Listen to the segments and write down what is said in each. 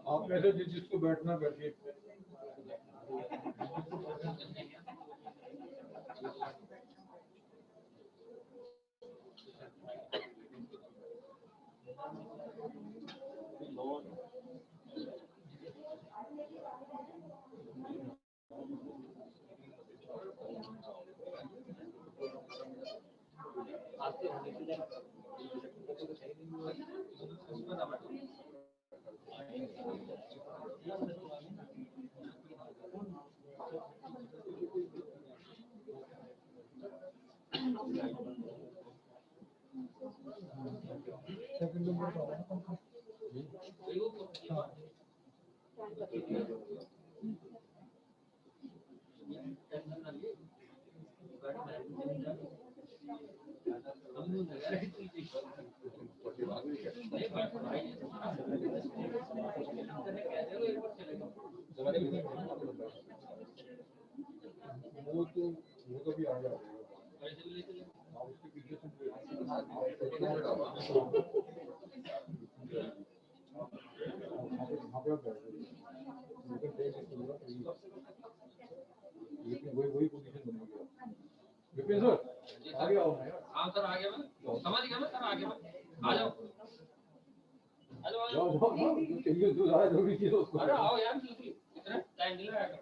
आप में से जिसको बैठना बैठिए। सेकंड नंबर का वो तो भी आ गया उसके पीछे लेकिन वही पोजीशन बन गया। विपिन सर आगे आओ ना यार। हाँ सर आगे मैं समझ गया मैं सर आगे मैं आ जाओ जाओ चाहिए जो आया जो भी चीज उसको अरे आओ यार इतना टाइम नहीं लगाएगा।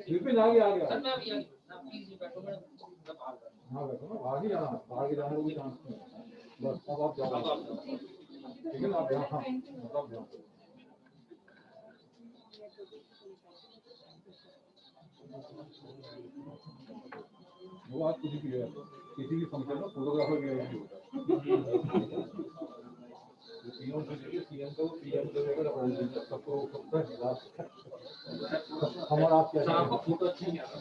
विपिन आगे आ गया सर मैं अभी ना प्लीज बैठो मैं हाँ बैठो ना आगे जाना कोई चांस नहीं बस अब आप जाओ ठीक है ना आप यहाँ मतलब जाओ वो आज किसी की फंक्शन में फोटोग्राफर भी होता है सीएम से लेके सीएम को पीएम से लेकर सबको हमारा आप क्या आपका फोटो अच्छा नहीं आ रहा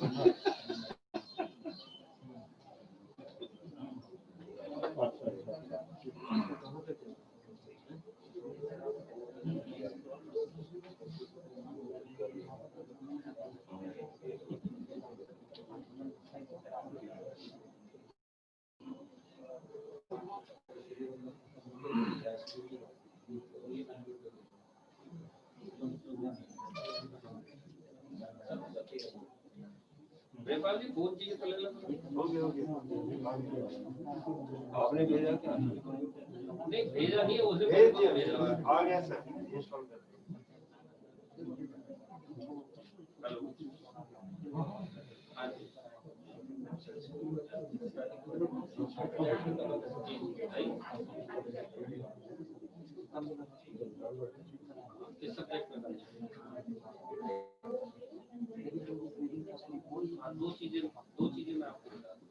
ब्रेकफास्ट भी बहुत चीजें तो ले लो हो गया आपने भेजा क्या नहीं भेजा नहीं उसे भेज दिया आ गया सर इंस्टॉल कर हेलो हां जी किस सब्जेक्ट में दो चीजें मैं आपको बता दूं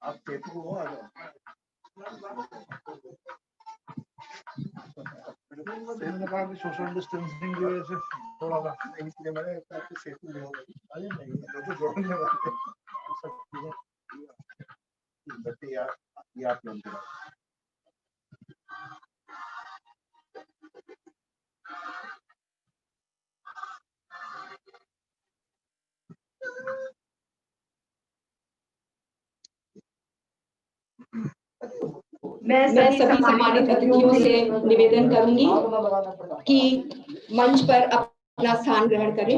आप सेतु हो सोशल डिस्टेंसिंग की वजह से थोड़ा सा इसलिए मैंने सेतु में अरे नहीं तो जोड़ने वाले सब चीजें बच्चे ये आप लोग मैं सभी सम्मानित अतिथियों से निवेदन करूंगी कि मंच पर अपना स्थान ग्रहण करें।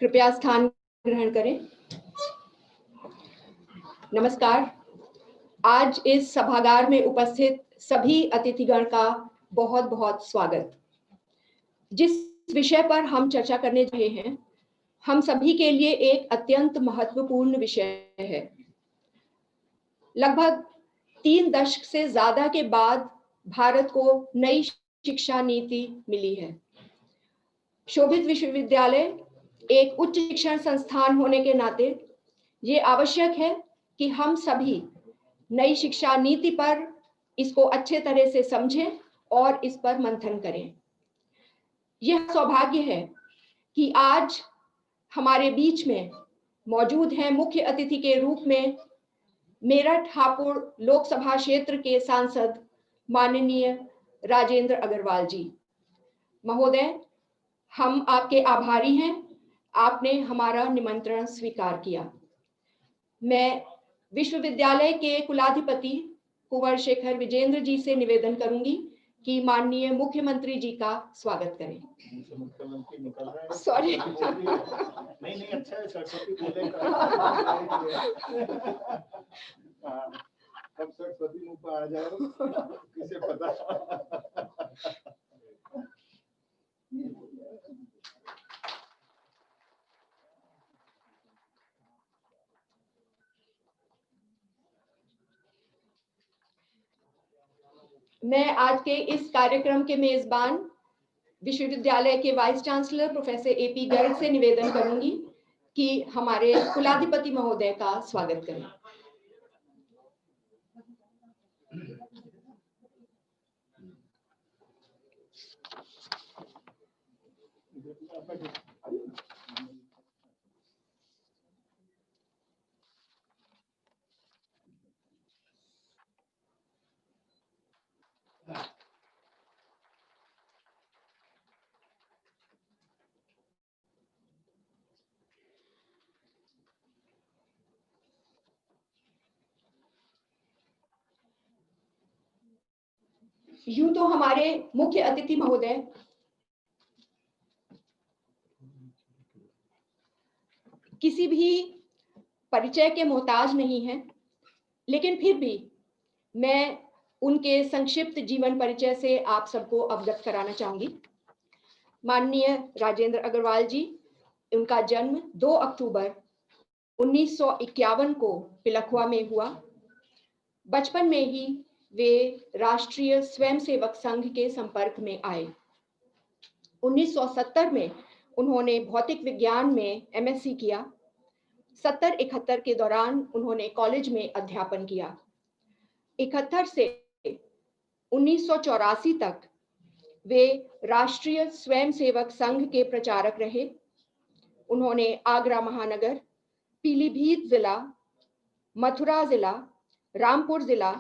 कृपया स्थान ग्रहण करें। नमस्कार। आज इस सभागार में उपस्थित सभी अतिथिगण का बहुत बहुत स्वागत। जिस विषय पर हम चर्चा करने जा रहे हैं, हम सभी के लिए एक अत्यंत महत्वपूर्ण विषय है। लगभग 3 दशक से ज्यादा के बाद भारत को नई शिक्षा नीति मिली है। शोभित विश्वविद्यालय एक उच्च शिक्षण संस्थान होने के नाते ये आवश्यक है कि हम सभी नई शिक्षा नीति पर इसको अच्छे तरह से समझें और इस पर मंथन करें। यह सौभाग्य है कि आज हमारे बीच में मौजूद हैं मुख्य अतिथि के रूप में मेरठ हापुड़ लोकसभा क्षेत्र के सांसद माननीय राजेंद्र अग्रवाल जी। महोदय, हम आपके आभारी हैं, आपने हमारा निमंत्रण स्वीकार किया। मैं विश्वविद्यालय के कुलाधिपति कुंवर शेखर विजेंद्र जी से निवेदन करूंगी कि माननीय मुख्यमंत्री जी का स्वागत करें। मुख्यमंत्री निकल रहा है। सॉरी। नहीं अच्छा है, सरस्वती बोलेगा। कब सरस्वती मुंह पर आ जाए किसे पता। मैं आज के इस कार्यक्रम के मेजबान विश्वविद्यालय के vice chancellor professor AP Garg से निवेदन करूंगी कि हमारे कुलाधिपति महोदय का स्वागत करें। यूं तो हमारे मुख्य अतिथि महोदय किसी भी परिचय के मोहताज नहीं हैं, लेकिन फिर भी मैं उनके संक्षिप्त जीवन परिचय से आप सबको अवगत कराना चाहूंगी। माननीय राजेंद्र अग्रवाल जी, उनका जन्म 2 अक्टूबर 1951 को पिलखुआ में हुआ। बचपन में ही वे राष्ट्रीय स्वयंसेवक संघ के संपर्क में आए। 1970 में उन्होंने भौतिक विज्ञान में एमएससी किया। 70-71 के दौरान उन्होंने कॉलेज में अध्यापन किया। 71 से 1984 तक वे राष्ट्रीय स्वयंसेवक संघ के प्रचारक रहे। उन्होंने आगरा महानगर, पीलीभीत जिला, मथुरा जिला, रामपुर जिला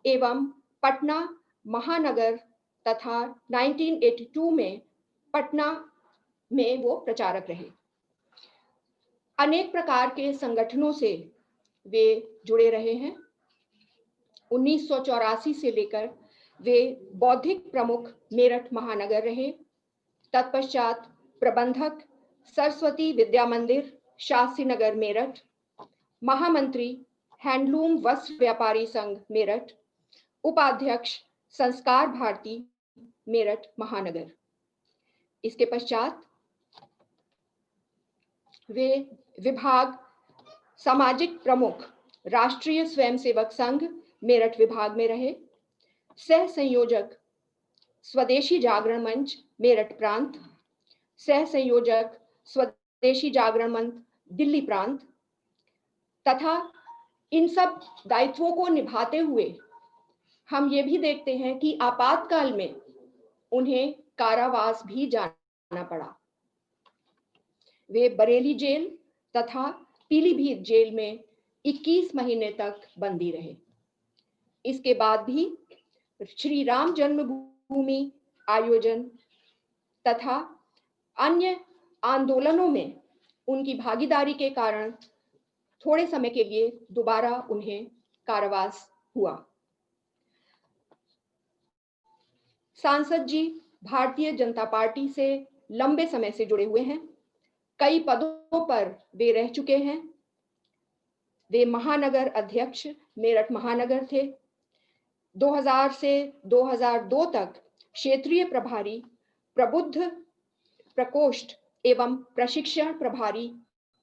एवं पटना महानगर तथा 1982 में पटना में वो प्रचारक रहे। अनेक प्रकार के संगठनों से वे जुड़े रहे हैं। 1984 से लेकर वे बौद्धिक प्रमुख मेरठ महानगर रहे। तत्पश्चात प्रबंधक सरस्वती विद्या मंदिर शास्त्री नगर मेरठ, महामंत्री हैंडलूम वस्त्र व्यापारी संघ मेरठ, उपाध्यक्ष संस्कार भारती मेरठ महानगर। इसके पश्चात वे विभाग सामाजिक प्रमुख राष्ट्रीय स्वयंसेवक संघ मेरठ विभाग में रहे, सह संयोजक स्वदेशी जागरण मंच मेरठ प्रांत, सह संयोजक स्वदेशी जागरण मंच दिल्ली प्रांत, तथा इन सब दायित्वों को निभाते हुए हम ये भी देखते हैं कि आपातकाल में उन्हें कारावास भी जाना पड़ा। वे बरेली जेल तथा पीलीभीत जेल में 21 महीने तक बंदी रहे। इसके बाद भी श्री राम जन्मभूमि आयोजन तथा अन्य आंदोलनों में उनकी भागीदारी के कारण थोड़े समय के लिए दोबारा उन्हें कारावास हुआ। सांसद जी भारतीय जनता पार्टी से लंबे समय से जुड़े हुए हैं। कई पदों पर वे रह चुके हैं। वे महानगर अध्यक्ष मेरठ महानगर थे। 2000 से 2002 तक क्षेत्रीय प्रभारी प्रबुद्ध प्रकोष्ठ एवं प्रशिक्षण प्रभारी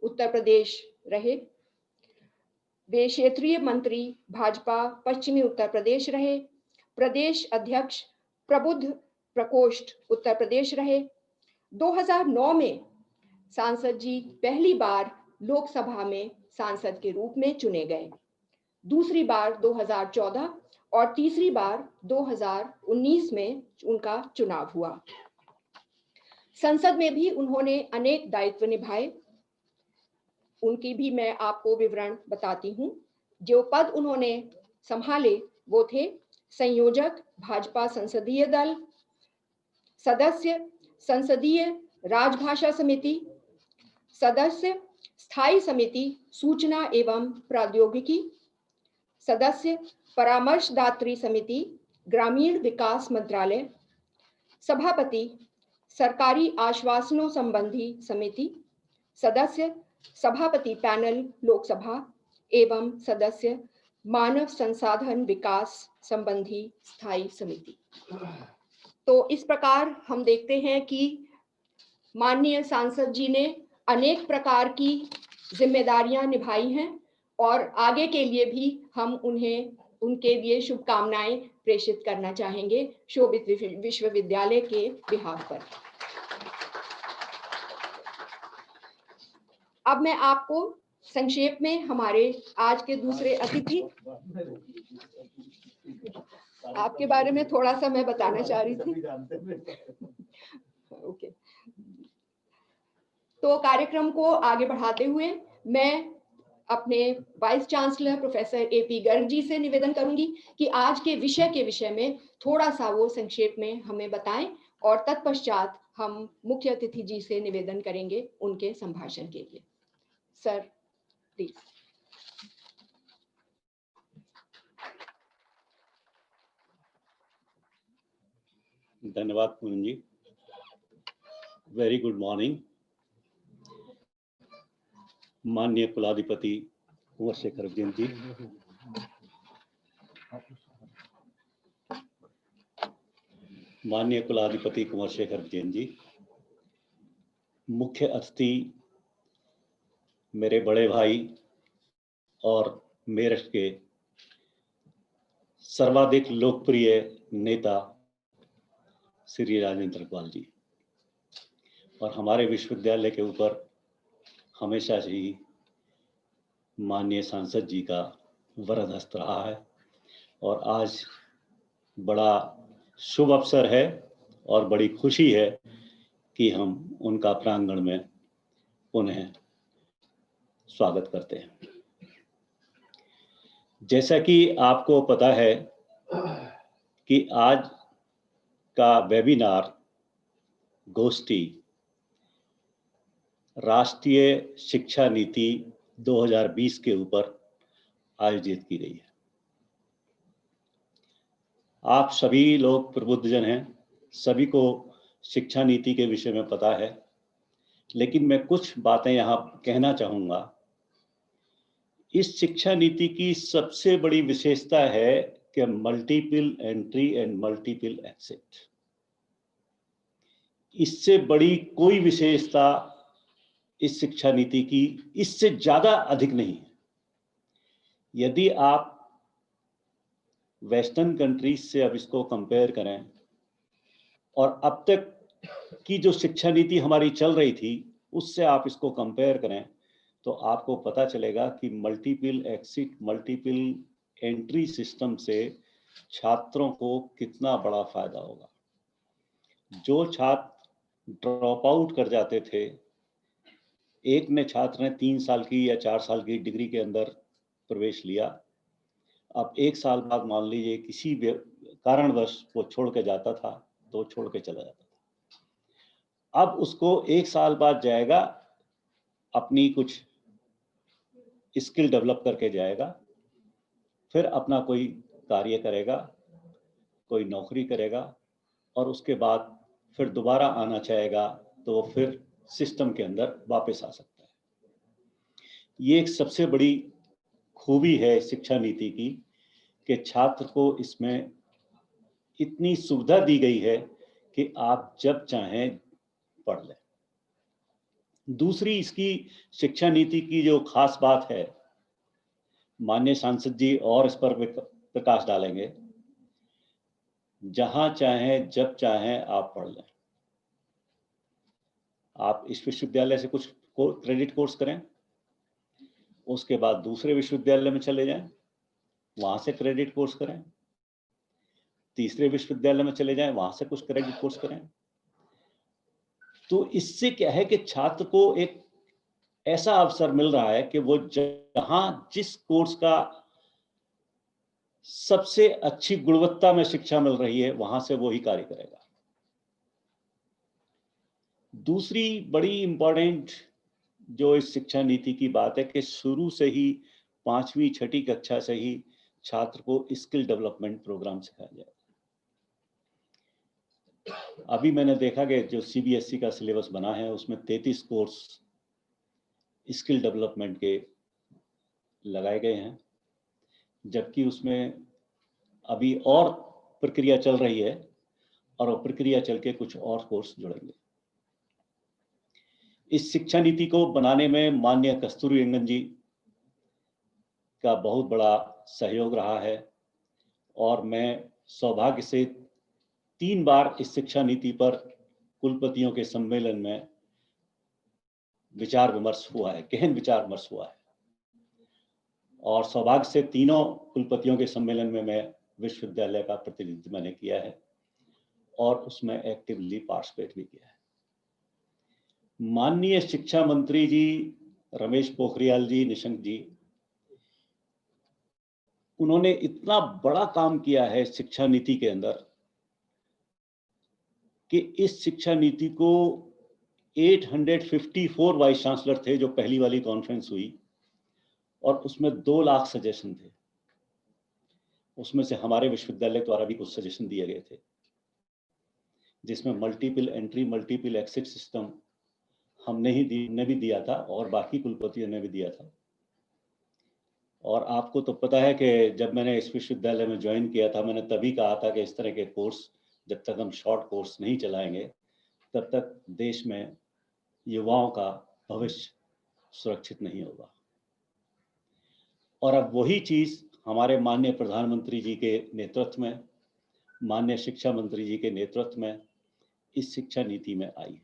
उत्तर प्रदेश रहे। वे क्षेत्रीय मंत्री भाजपा पश्चिमी उत्तर प्रदेश रहे। प्रदेश अध्यक्ष प्रबुद्ध प्रकोष्ठ उत्तर प्रदेश रहे। 2009 में सांसद जी पहली बार लोकसभा में सांसद के रूप में चुने गए। दूसरी बार 2014 और तीसरी बार 2019 में उनका चुनाव हुआ। संसद में भी उन्होंने अनेक दायित्व निभाए। उनकी भी मैं आपको विवरण बताती हूँ। जो पद उन्होंने संभाले वो थे संयोजक भाजपा संसदीय दल, सदस्य संसदीय राजभाषा समिति, सदस्य स्थायी समिति सूचना एवं प्रौद्योगिकी, सदस्य परामर्शदात्री समिति ग्रामीण विकास मंत्रालय, सभापति सरकारी आश्वासनों संबंधी समिति, सदस्य सभापति पैनल लोकसभा एवं सदस्य मानव संसाधन विकास संबंधी स्थायी समिति। तो इस प्रकार हम देखते हैं कि माननीय सांसद जी ने अनेक प्रकार की जिम्मेदारियां निभाई हैं और आगे के लिए भी हम उन्हें उनके लिए शुभकामनाएं प्रेषित करना चाहेंगे शोभित विश्वविद्यालय के बिहाफ पर। अब मैं आपको संक्षेप में हमारे आज के दूसरे अतिथि आपके बारे में थोड़ा सा मैं बताना चाह रही थी। ओके, तो कार्यक्रम को आगे बढ़ाते हुए मैं अपने vice chancellor professor AP Garg ji से निवेदन करूंगी कि आज के विषय में थोड़ा सा वो संक्षेप में हमें बताएं और तत्पश्चात हम मुख्य अतिथि जी से निवेदन करेंगे उनके संभाषण के लिए। Sir please. धन्यवाद Poonam ji. Very good morning. माननीय कुलाधिपति कुंवर शेखर जैन जी, माननीय कुलाधिपति कुंवर शेखर जैन जी, मुख्य अतिथि मेरे बड़े भाई और मेरठ के सर्वाधिक लोकप्रिय नेता श्री राजेंद्र पाल जी, और हमारे विश्वविद्यालय के ऊपर हमेशा से ही माननीय सांसद जी का वरद हस्त रहा है और आज बड़ा शुभ अवसर है और बड़ी खुशी है कि हम उनका प्रांगण में पुनः स्वागत करते हैं। जैसा कि आपको पता है कि आज का वेबिनार गोष्ठी राष्ट्रीय शिक्षा नीति 2020 के ऊपर आयोजित की गई है। आप सभी लोग प्रबुद्धजन हैं, सभी को शिक्षा नीति के विषय में पता है, लेकिन मैं कुछ बातें यहाँ कहना चाहूँगा। इस शिक्षा नीति की सबसे बड़ी विशेषता है कि multiple entry and multiple exit. इससे बड़ी कोई विशेषता इस शिक्षा नीति की इससे ज्यादा अधिक नहीं है। यदि आप वेस्टर्न कंट्रीज से अब इसको कंपेयर करें और अब तक की जो शिक्षा नीति हमारी चल रही थी उससे आप इसको कंपेयर करें, तो आपको पता चलेगा कि multiple exit multiple entry system से छात्रों को कितना बड़ा फायदा होगा। जो छात्र ड्रॉप आउट कर जाते थे, छात्र ने 3 साल की या 4 साल की डिग्री के अंदर प्रवेश लिया, अब 1 साल बाद मान लीजिए किसी कारणवश वो छोड़ के जाता था तो छोड़ के चला जाता था। अब उसको 1 साल बाद जाएगा, अपनी कुछ स्किल डेवलप करके जाएगा, फिर अपना कोई कार्य करेगा, कोई नौकरी करेगा और उसके बाद फिर दोबारा आना चाहेगा तो फिर सिस्टम के अंदर वापस आ सकता है। ये एक सबसे बड़ी खूबी है शिक्षा नीति की कि छात्र को इसमें इतनी सुविधा दी गई है कि आप जब चाहें पढ़ लें। दूसरी इसकी शिक्षा नीति की जो खास बात है, माननीय सांसद जी और इस पर प्रकाश डालेंगे, जहां चाहें जब चाहें आप पढ़ लें। आप इस विश्वविद्यालय से कुछ क्रेडिट कोर्स करें, उसके बाद दूसरे विश्वविद्यालय में चले जाएं, वहां से क्रेडिट कोर्स करें, तीसरे विश्वविद्यालय में चले जाएं, वहां से कुछ क्रेडिट कोर्स करें। तो इससे क्या है कि छात्र को एक ऐसा अवसर मिल रहा है कि वो जहां जिस कोर्स का सबसे अच्छी गुणवत्ता में शिक्षा मिल रही है वहां से वो ही कार्य करेगा। दूसरी बड़ी इंपॉर्टेंट जो इस शिक्षा नीति की बात है कि शुरू से ही 5वीं 6ठी कक्षा से ही छात्र को स्किल डेवलपमेंट प्रोग्राम सिखाया जाए। अभी मैंने देखा कि जो सीबीएसई का सिलेबस बना है उसमें 33 कोर्स स्किल डेवलपमेंट के लगाए गए हैं, जबकि उसमें अभी और प्रक्रिया चल रही है और वो प्रक्रिया चल के कुछ और कोर्स जुड़ेंगे। इस शिक्षा नीति को बनाने में माननीय कस्तूरी रंगन जी का बहुत बड़ा सहयोग रहा है और मैं सौभाग्य से 3 बार इस शिक्षा नीति पर कुलपतियों के सम्मेलन में विचार विमर्श हुआ है, गहन विचार विमर्श हुआ है और सौभाग्य से तीनों कुलपतियों के सम्मेलन में मैं विश्वविद्यालय का प्रतिनिधित्व मैंने किया है और उसमें एक्टिवली पार्टिसिपेट भी किया है। माननीय शिक्षा मंत्री जी रमेश पोखरियाल जी निशंक जी, उन्होंने इतना बड़ा काम किया है शिक्षा नीति के अंदर कि इस शिक्षा नीति को 854 वाइस चांसलर थे जो पहली वाली कॉन्फ्रेंस हुई और उसमें 2 लाख सजेशन थे। उसमें से हमारे विश्वविद्यालय द्वारा भी कुछ सजेशन दिए गए थे, जिसमें multiple entry multiple exit system हमने भी दिया था और बाकी कुलपतियों ने भी दिया था। और आपको तो पता है कि जब मैंने इस विश्वविद्यालय में ज्वाइन किया था, मैंने तभी कहा था कि इस तरह के कोर्स जब तक हम शॉर्ट कोर्स नहीं चलाएंगे तब तक देश में युवाओं का भविष्य सुरक्षित नहीं होगा। और अब वही चीज हमारे माननीय प्रधानमंत्री जी के नेतृत्व में, माननीय शिक्षा मंत्री जी के नेतृत्व में इस शिक्षा नीति में आई है।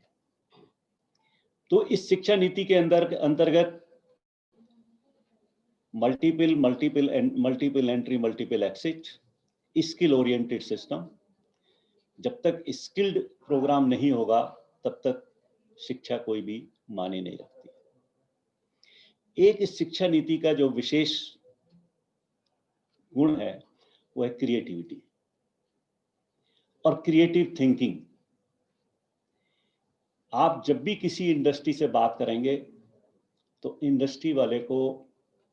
तो इस शिक्षा नीति के अंतर्गत multiple entry multiple exit skill oriented system, जब तक स्किल्ड प्रोग्राम नहीं होगा तब तक शिक्षा कोई भी माने नहीं रखती। एक इस शिक्षा नीति का जो विशेष गुण है वो है क्रिएटिविटी और क्रिएटिव थिंकिंग। आप जब भी किसी इंडस्ट्री से बात करेंगे तो इंडस्ट्री वाले को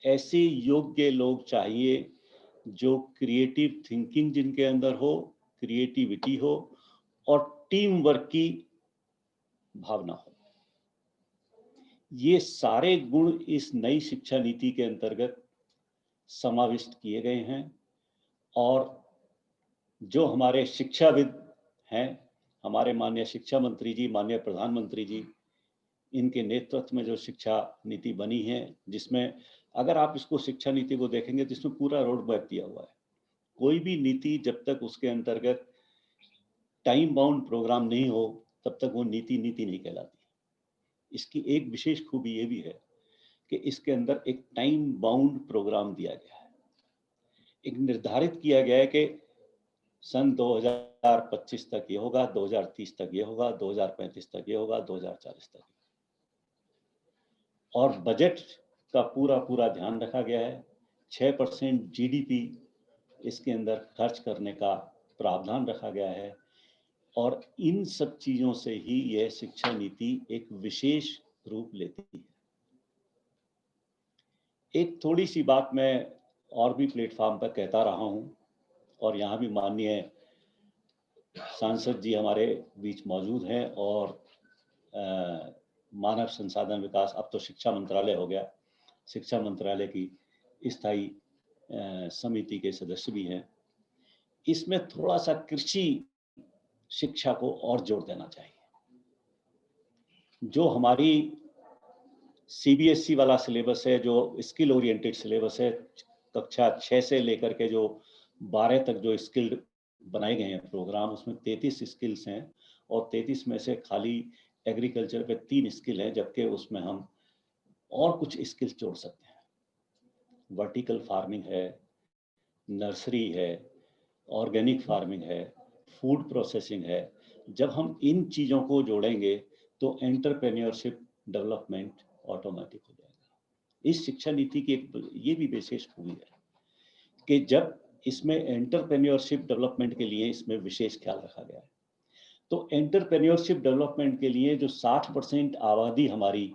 ऐसे योग्य लोग चाहिए जो क्रिएटिव थिंकिंग जिनके अंदर हो, क्रिएटिविटी हो और टीम वर्क की भावना हो। ये सारे गुण इस नई शिक्षा नीति के अंतर्गत समाविष्ट किए गए हैं और जो हमारे शिक्षाविद हैं, हमारे माननीय शिक्षा मंत्री जी, माननीय प्रधानमंत्री जी, इनके नेतृत्व में जो शिक्षा नीति बनी है, जिसमें अगर आप इसको शिक्षा नीति को देखेंगे तो इसमें पूरा रोड मैप दिया हुआ है। कोई भी नीति जब तक उसके अंतर्गत टाइम बाउंड प्रोग्राम नहीं हो तब तक वो नीति नहीं कहलाती। इसकी एक विशेष खूबी ये भी है कि इसके अंदर एक टाइम बाउंड प्रोग्राम दिया गया है। एक निर्धारित किया गया है कि सन 2025 तक ये होगा, 2030 तक ये होगा, 2035 तक ये होगा, 2040 तक। और बजट का पूरा ध्यान रखा गया है। 6% जीडीपी इसके अंदर खर्च करने का प्रावधान रखा गया है और इन सब चीजों से ही यह शिक्षा नीति एक विशेष रूप लेती है। एक थोड़ी सी बात मैं और भी प्लेटफॉर्म पर कहता रहा हूं और यहाँ भी माननीय सांसद जी हमारे बीच मौजूद हैं और मानव संसाधन विकास, अब तो शिक्षा मंत्रालय हो गया, शिक्षा मंत्रालय की स्थायी समिति के सदस्य भी हैं। इसमें थोड़ा सा कृषि शिक्षा को और जोड़ देना चाहिए। जो हमारी सीबीएसई वाला सिलेबस है, जो स्किल ओरिएंटेड सिलेबस है, कक्षा 6 से लेकर के जो 12 तक जो स्किल्ड बनाए गए हैं प्रोग्राम, उसमें 33 स्किल्स हैं और 33 में से खाली एग्रीकल्चर पे 3 स्किल हैं, जबकि उसमें हम और कुछ स्किल्स जोड़ सकते हैं। वर्टिकल फार्मिंग है, नर्सरी है, ऑर्गेनिक फार्मिंग है, फूड प्रोसेसिंग है। जब हम इन चीज़ों को जोड़ेंगे तो एंटरप्रेन्योरशिप डेवलपमेंट ऑटोमेटिक हो जाएगा। इस शिक्षा नीति की एक ये भी विशेष खूबी है कि जब इसमें एंटरप्रेन्योरशिप डेवलपमेंट के लिए इसमें विशेष ख्याल रखा गया है। तो एंटरप्रेन्योरशिप डेवलपमेंट के लिए जो 60% आबादी हमारी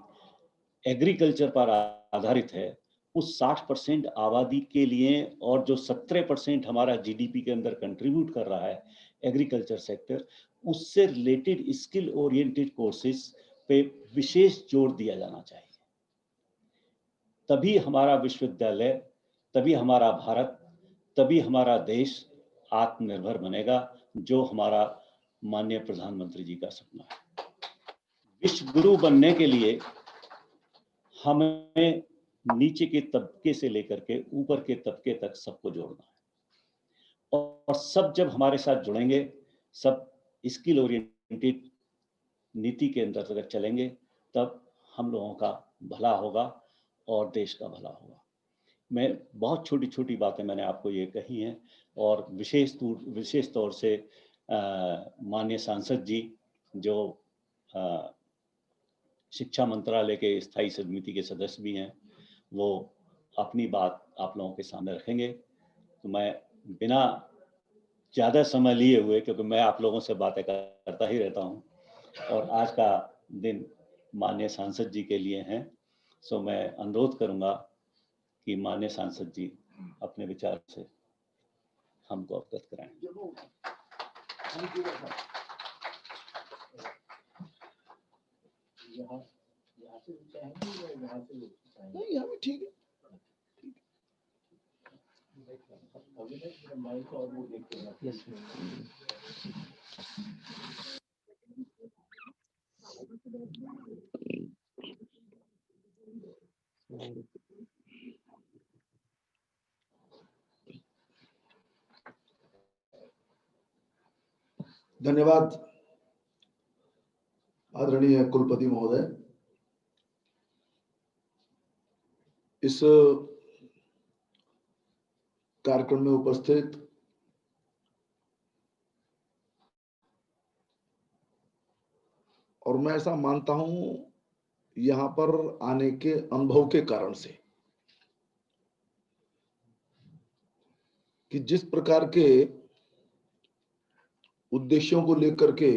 एग्रीकल्चर पर आधारित है, उस 60% आबादी के लिए और जो 17% हमारा जीडीपी के अंदर कंट्रीब्यूट कर रहा है एग्रीकल्चर सेक्टर, उससे रिलेटेड स्किल ओरिएंटेड कोर्सेज पे विशेष जोर दिया जाना चाहिए। तभी हमारा विश्वविद्यालय, तभी हमारा भारत, तभी हमारा देश आत्मनिर्भर बनेगा, जो हमारा माननीय प्रधानमंत्री जी का सपना है। विश्व गुरु बनने के लिए हमें नीचे के तबके से लेकर के ऊपर के तबके तक सबको जोड़ना है और सब जब हमारे साथ जुड़ेंगे, सब स्किल ओरिएंटेड नीति के अंतर्गत चलेंगे, तब हम लोगों का भला होगा और देश का भला होगा। मैं बहुत छोटी छोटी बातें मैंने आपको ये कही हैं और विशेष तौर से माननीय सांसद जी जो शिक्षा मंत्रालय के स्थायी समिति के सदस्य भी हैं, वो अपनी बात आप लोगों के सामने रखेंगे। तो मैं बिना ज़्यादा समय लिए हुए, क्योंकि मैं आप लोगों से बातें करता ही रहता हूँ और आज का दिन माननीय सांसद जी के लिए हैं, सो मैं अनुरोध करूँगा कि माननीय सांसद जी अपने विचार से हमको अवगत कराएं। यहाँ भी ठीक है। धन्यवाद आदरणीय कुलपति महोदय। इस कार्यक्रम में उपस्थित और मैं ऐसा मानता हूं यहां पर आने के अनुभव के कारण से कि जिस प्रकार के उद्देश्यों को लेकर के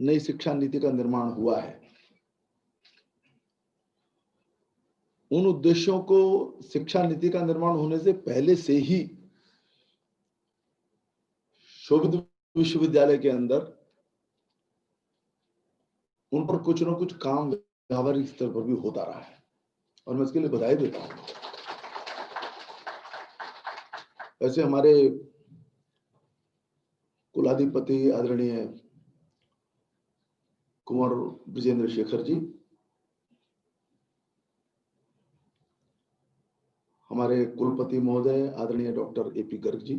नई शिक्षा नीति का निर्माण हुआ है, उन उद्देश्यों को शिक्षा नीति का निर्माण होने से पहले से ही शोभित विश्वविद्यालय के अंदर उन पर कुछ न कुछ काम व्यावहारिक स्तर पर भी होता रहा है, और मैं इसके लिए बधाई देता हूं। ऐसे हमारे कुलाधिपति आदरणीय कुंवर ब्रजेंद्र शेखर जी, हमारे कुलपति महोदय आदरणीय डॉक्टर एपी गर्ग जी,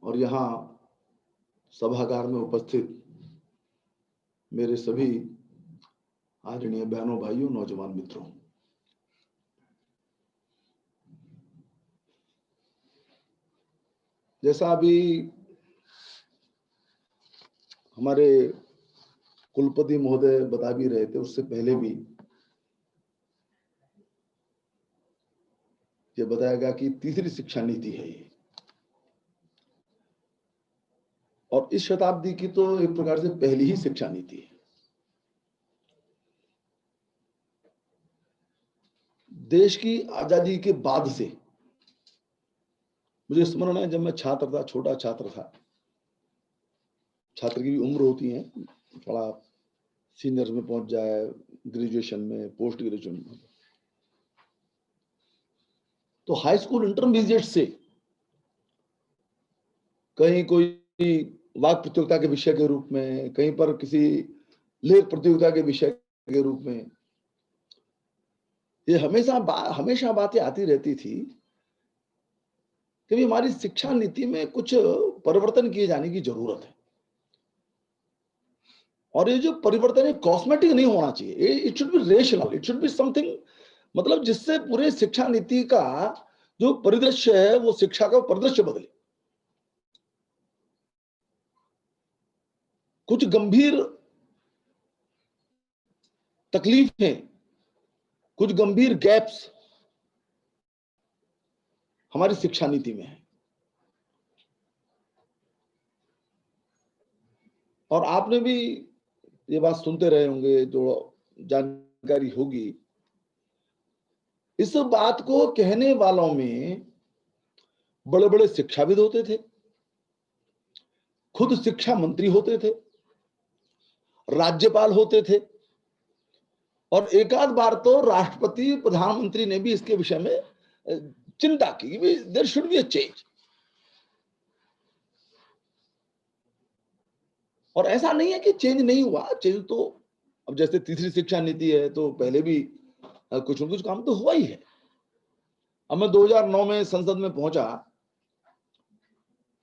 और यहाँ सभागार में उपस्थित मेरे सभी आदरणीय बहनों, भाइयों, नौजवान मित्रों, जैसा अभी हमारे कुलपति महोदय बता भी रहे थे, उससे पहले भी ये बताया गया कि तीसरी शिक्षा नीति है ये, और इस शताब्दी की तो एक प्रकार से पहली ही शिक्षा नीति है। देश की आजादी के बाद से मुझे स्मरण है, जब मैं छात्र था, छोटा छात्र था, छात्र की भी उम्र होती है, थोड़ा सीनियर्स में पहुंच जाए, ग्रेजुएशन में, पोस्ट ग्रेजुएशन में, तो हाई स्कूल इंटरमीडिएट से कहीं कोई वाक प्रतियोगिता के विषय के रूप में, कहीं पर किसी लेख प्रतियोगिता के विषय के रूप में, ये हमेशा बातें आती रहती थी कि हमारी शिक्षा नीति में कुछ परिवर्तन किए जाने की जरूरत है, और ये जो परिवर्तन है कॉस्मेटिक नहीं होना चाहिए, it should be rational, it should be something, मतलब जिससे पूरे शिक्षा नीति का जो परिदृश्य है वो शिक्षा का परिदृश्य बदले। कुछ गंभीर तकलीफें, कुछ गंभीर गैप्स हमारी शिक्षा नीति में है, और आपने भी ये बात सुनते रहे होंगे, जो जानकारी होगी, इस बात को कहने वालों में बड़े बड़े शिक्षाविद होते थे, खुद शिक्षा मंत्री होते थे, राज्यपाल होते थे, और एक आध बार तो राष्ट्रपति, प्रधानमंत्री ने भी इसके विषय में चिंता की, there should be a change. और ऐसा नहीं है कि चेंज नहीं हुआ, चेंज तो अब जैसे तीसरी शिक्षा नीति है तो पहले भी कुछ न कुछ काम तो हुआ ही है। अब मैं 2009 में संसद में पहुंचा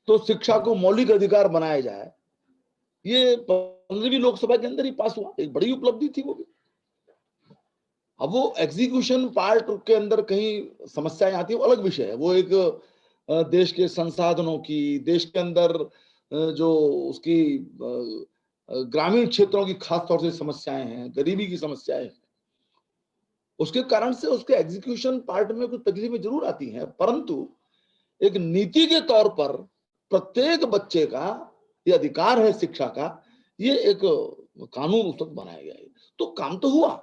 तो शिक्षा को मौलिक अधिकार बनाया जाए, ये 15वीं लोकसभा के अंदर ही पास हुआ, एक बड़ी उपलब्धि थी वो भी। अब वो एग्जीक्यूशन पार्ट के अंदर कहीं समस्याएं आती है, वो अलग विषय है, वो एक देश के संसाधनों की, देश के अंदर जो उसकी ग्रामीण क्षेत्रों की खास तौर से समस्याएं हैं, गरीबी की समस्याएं हैं, उसके कारण से उसके एग्जीक्यूशन पार्ट में कुछ तकलीफें जरूर आती हैं, परंतु एक नीति के तौर पर प्रत्येक बच्चे का ये अधिकार है शिक्षा का, ये एक कानून उस वक्त बनाया गया है, तो काम तो हुआ।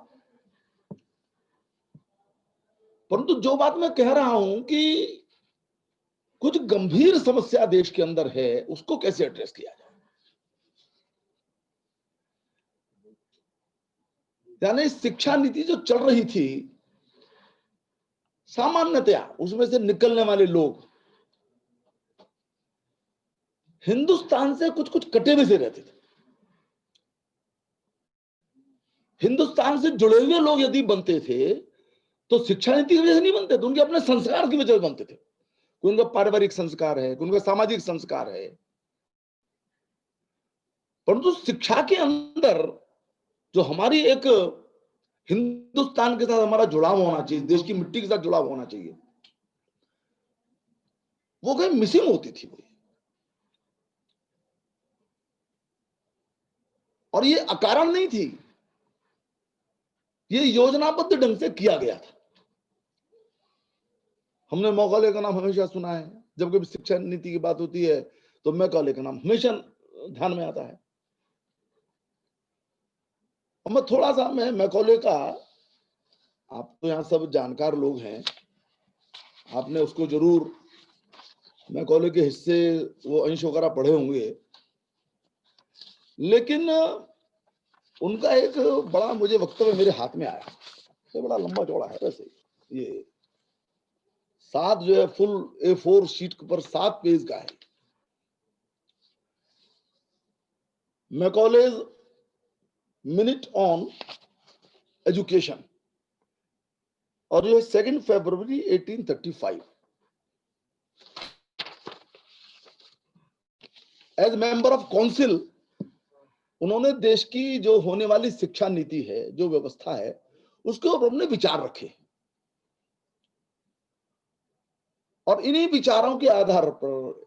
परंतु जो बात मैं कह रहा हूं कि कुछ गंभीर समस्या देश के अंदर है, उसको कैसे एड्रेस किया जाए, यानी शिक्षा नीति जो चल रही थी, सामान्यतया उसमें से निकलने वाले लोग हिंदुस्तान से कुछ कुछ कटे हुए से रहते थे। हिंदुस्तान से जुड़े हुए लोग यदि बनते थे तो शिक्षा नीति की वजह से नहीं बनते थे, उनके अपने संस्कार की वजह से बनते थे। कोई उनका पारिवारिक संस्कार है, कोई उनका सामाजिक संस्कार है, परंतु शिक्षा के अंदर जो हमारी एक हिंदुस्तान के साथ हमारा जुड़ाव होना चाहिए, देश की मिट्टी के साथ जुड़ाव होना चाहिए, वो कहीं मिसिंग होती थी। और ये अकारण नहीं थी, ये योजनाबद्ध ढंग से किया गया था। हमने मौखले का नाम हमेशा सुना है, जब कभी शिक्षा नीति की बात होती है तो मैकॉले का नाम हमेशा ध्यान में आता है। अब मैं थोड़ा सा मैकॉले का, आप तो यहाँ सब जानकार लोग हैं, आपने उसको जरूर मैकॉले के हिस्से वो अंश वगैरह पढ़े होंगे, लेकिन उनका एक बड़ा मुझे वक्तव्य मेरे हाथ में आया, ये बड़ा लंबा चौड़ा है वैसे, ये 7 जो है फुल A4 शीट पर 7 पेज का है। मैकॉलेज मिनट ऑन एजुकेशन, और ये 2 फरवरी 1835। एज मेंबर ऑफ काउंसिल उन्होंने देश की जो होने वाली शिक्षा नीति है, जो व्यवस्था है, उसके ऊपर अपने विचार रखे, और इन्हीं विचारों के आधार पर,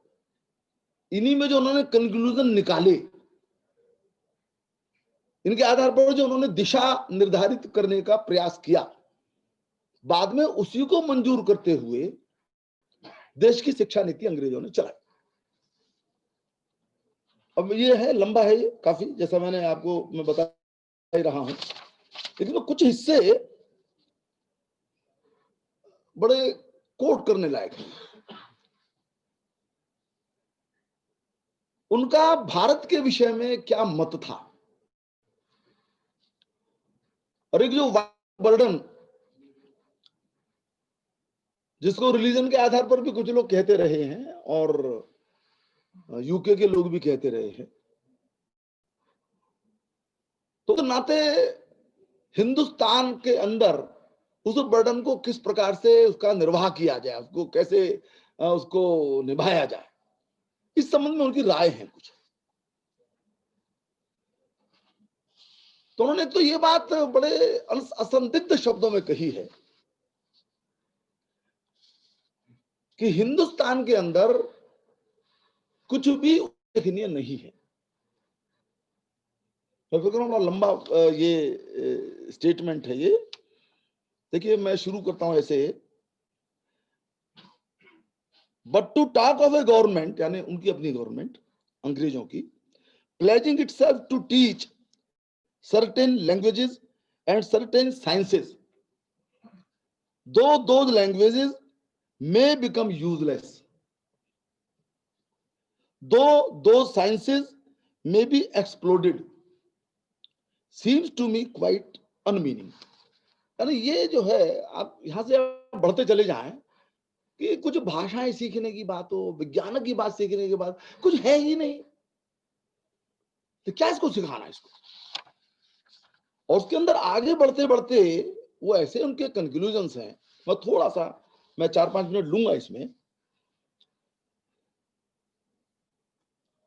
इन्हीं में जो उन्होंने कंक्लूजन निकाले, इनके आधार पर जो उन्होंने दिशा निर्धारित करने का प्रयास किया, बाद में उसी को मंजूर करते हुए देश की शिक्षा नीति अंग्रेजों ने चलाई। अब ये है, लंबा है ये काफी, जैसा मैंने आपको मैं बता ही रहा हूं, लेकिन कुछ हिस्से बड़े कोट करने लायक हैं। उनका भारत के विषय में क्या मत था, और एक जो बर्डन, जिसको रिलीजन के आधार पर भी कुछ लोग कहते रहे हैं और यूके के लोग भी कहते रहे हैं, तो नाते हिंदुस्तान के अंदर उस बर्डन को किस प्रकार से उसका निर्वाह किया जाए, उसको कैसे उसको निभाया जाए, इस संबंध में उनकी राय है कुछ। तो उन्होंने तो ये बात बड़े असंदिग्ध शब्दों में कही है कि हिंदुस्तान के अंदर कुछ भी उल्लेखनीय नहीं है। बड़ा लंबा ये स्टेटमेंट है ये, देखिए मैं शुरू करता हूं ऐसे, but to talk of a government, यानी उनकी अपनी गवर्नमेंट अंग्रेजों की, pledging itself to teach certain languages and certain sciences, though those languages may become useless, though those sciences may be exploded, seems to me quite unmeaning। यानी ये जो है, आप यहां से बढ़ते चले जाएं कि कुछ भाषाएं सीखने की बात हो, विज्ञान की बात सीखने की बात, कुछ है ही नहीं, तो क्या इसको सिखाना इसको। और उसके अंदर आगे बढ़ते बढ़ते वो ऐसे उनके कंक्लूजन्स हैं, मैं थोड़ा सा, मैं 4-5 मिनट लूंगा इसमें।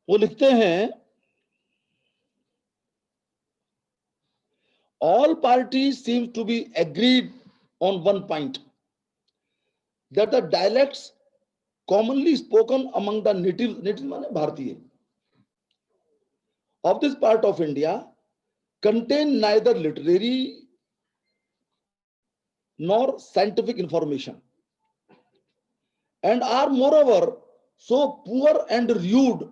वो लिखते हैं, all parties seems to be agreed on one point, that the dialects commonly spoken among the native माने भारतीय, of this part of India contain neither literary nor scientific information, and are moreover so poor and rude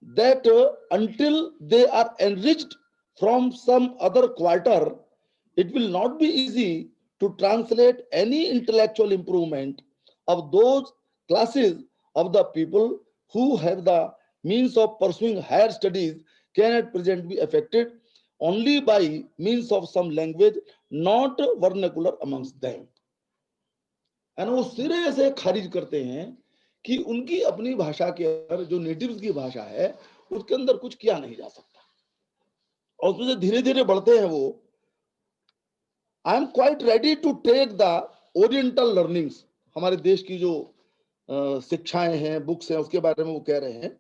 that until they are enriched from some other quarter, it will not be easy to translate any intellectual improvement of those classes of the people who have the means of pursuing higher studies can at present be affected only by means of some language not vernacular amongst them। and वो सिरे से खारिज करते हैं कि उनकी अपनी भाषा के अंदर, जो नेटिव्स की भाषा है, उसके अंदर कुछ किया नहीं जा सकता, और उसमें धीरे धीरे बढ़ते हैं वो। I am quite ready to take the oriental learnings, हमारे देश की जो शिक्षाएं हैं, बुक्स हैं, उसके बारे में वो कह रहे हैं,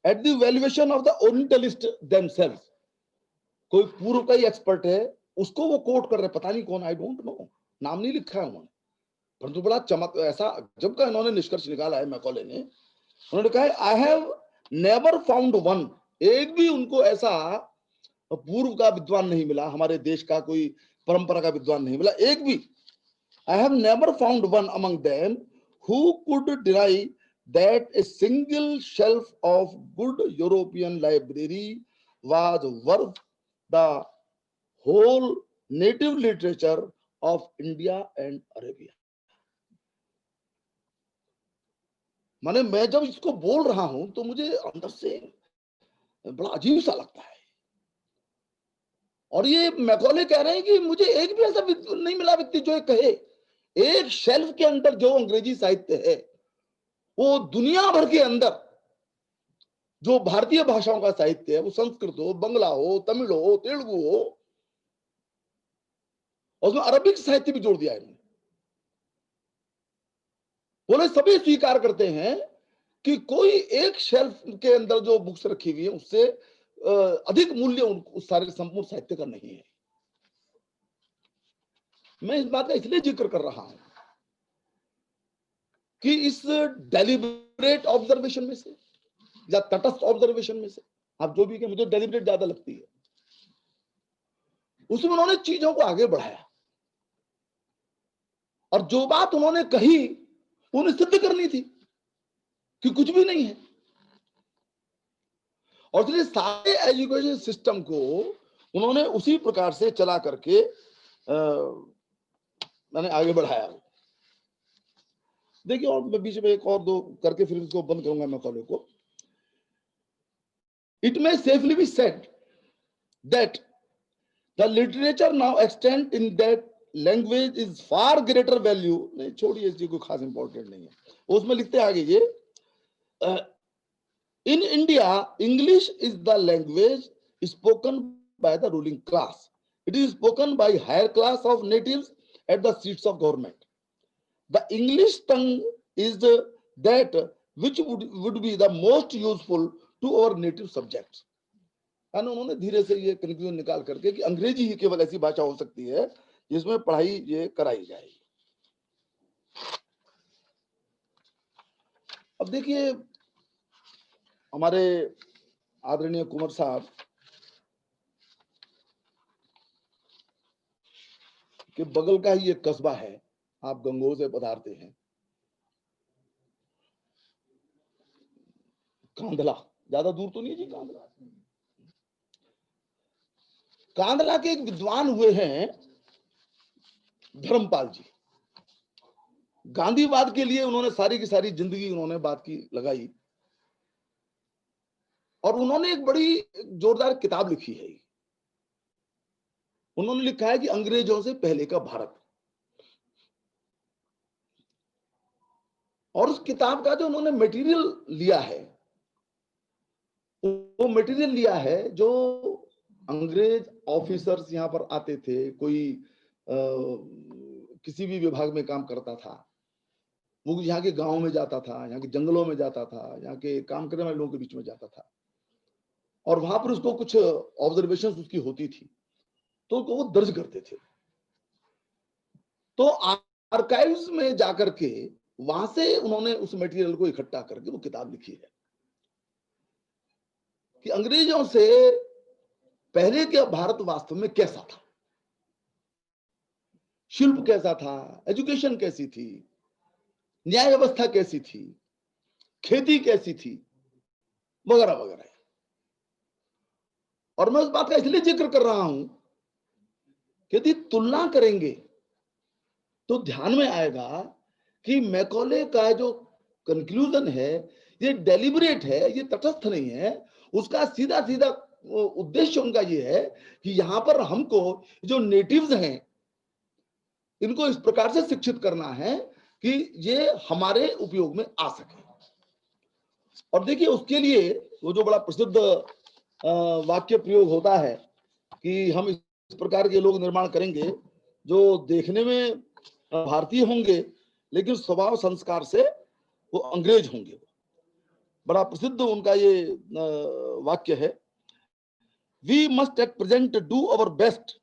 at the valuation of the orientalist themselves. कोई पूर्व का ही एक्सपर्ट है, उसको वो कोट कर रहे हैं, पता नहीं कौन, आई डोंट नो, नाम नहीं लिखा है उन्होंने, परंतु बड़ा चमक ऐसा जब का इन्होंने निष्कर्ष निकाला है मैकॉले ने, उन्होंने कहा है, I have never found one, एक भी उनको ऐसा पूर्व का विद्वान नहीं मिला, हमारे देश का कोई परंपरा का विद्वान नहीं मिला, एक भी। I have never found one among them who could deny that a single shelf of good European library was worth the whole native literature of India and Arabia. माने मैं जब इसको बोल रहा हूं तो मुझे अंदर से बड़ा अजीब सा लगता है। और ये मैकॉले कह रहे हैं कि मुझे एक भी ऐसा नहीं मिला व्यक्ति जो कहे एक शेल्फ के अंदर जो अंग्रेजी साहित्य है वो दुनिया भर के अंदर जो भारतीय भाषाओं का साहित्य है, वो संस्कृत हो, बंगला हो, तमिल हो, तेलुगु हो, और उसमें अरबिक साहित्य भी जोड़ दिया है इन्होंने। बोले सभी स्वीकार करते हैं कि कोई एक शेल्फ के अंदर जो बुक्स रखी हुई है उससे अधिक मूल्य उस सारे संपूर्ण साहित्य का नहीं है। मैं इस बात का इसलिए जिक्र कर रहा हूं कि इस डेलिब्रेट ऑब्जर्वेशन में से या तटस्थ ऑब्जर्वेशन में से, आप जो भी कहें, मुझे डेलिब्रेट ज्यादा लगती है, उसमें उन्होंने चीजों को आगे बढ़ाया और जो बात उन्होंने कही उन्हें सिद्ध करनी थी कि कुछ भी नहीं है। और इसलिए सारे एजुकेशन सिस्टम को उन्होंने उसी प्रकार से चला करके मैंने आगे बढ़ाया। देखिए, और मैं बीच में एक और दो करके फिर इसको बंद करूंगा मैकॉले को। It may safely be said that the literature now extant in that language is far greater value। नहीं, छोड़िए, इसकी कोई खास इंपॉर्टेंट नहीं है। उसमें लिखते आगे ये, in India English is the language spoken by the ruling class. It is spoken by higher class of natives at the seats of government. The English tongue is that which would be the most useful to our native subjects। उन्होंने धीरे से ये conclusion निकाल करके कि अंग्रेजी ही केवल ऐसी भाषा हो सकती है जिसमें पढ़ाई ये कराई जाएगी। अब देखिए, हमारे आदरणीय कुंवर साहब के बगल का ही एक कस्बा है, आप गंगोह से पधारते हैं, कांधला, ज्यादा दूर तो नहीं जी कांधला। कांधला के एक विद्वान हुए हैं धर्मपाल जी। गांधीवाद के लिए उन्होंने सारी की सारी जिंदगी उन्होंने बात की लगाई और उन्होंने एक बड़ी जोरदार किताब लिखी है। उन्होंने लिखा है कि अंग्रेजों से पहले का भारत। और उस किताब का जो उन्होंने मटेरियल लिया है, वो मटेरियल लिया है जो अंग्रेज ऑफिसर्स यहाँ पर आते थे, कोई किसी भी विभाग में काम करता था, वो यहाँ के गांव में जाता था, यहाँ के जंगलों में जाता था, यहाँ के काम करने वाले लोगों के बीच में जाता था, और वहां पर उसको कुछ ऑब्जर्वेशंस उसकी होती थी तो वो दर्ज करते थे। तो आर्काइव्स में जाकर के वहां से उन्होंने उस मटेरियल को इकट्ठा करके वो किताब लिखी है कि अंग्रेजों से पहले के भारत वास्तव में कैसा था, शिल्प कैसा था, एजुकेशन कैसी थी, न्याय व्यवस्था कैसी थी, खेती कैसी थी, वगैरह वगैरह। और मैं उस बात का इसलिए जिक्र कर रहा हूं कि यदि तुलना करेंगे तो ध्यान में आएगा कि मैकॉले का जो कंक्लूजन है ये डेलिब्रेट है, ये तटस्थ नहीं है। उसका सीधा सीधा उद्देश्य उनका ये है कि यहां पर हमको जो नेटिव्स हैं इनको इस प्रकार से शिक्षित करना है कि ये हमारे उपयोग में आ सके। और देखिए, उसके लिए वो जो बड़ा प्रसिद्ध वाक्य प्रयोग होता है कि हम इस प्रकार के लोग निर्माण करेंगे जो देखने में भारतीय होंगे लेकिन स्वभाव संस्कार से वो अंग्रेज होंगे। बड़ा प्रसिद्ध उनका ये वाक्य है, we must at present do our best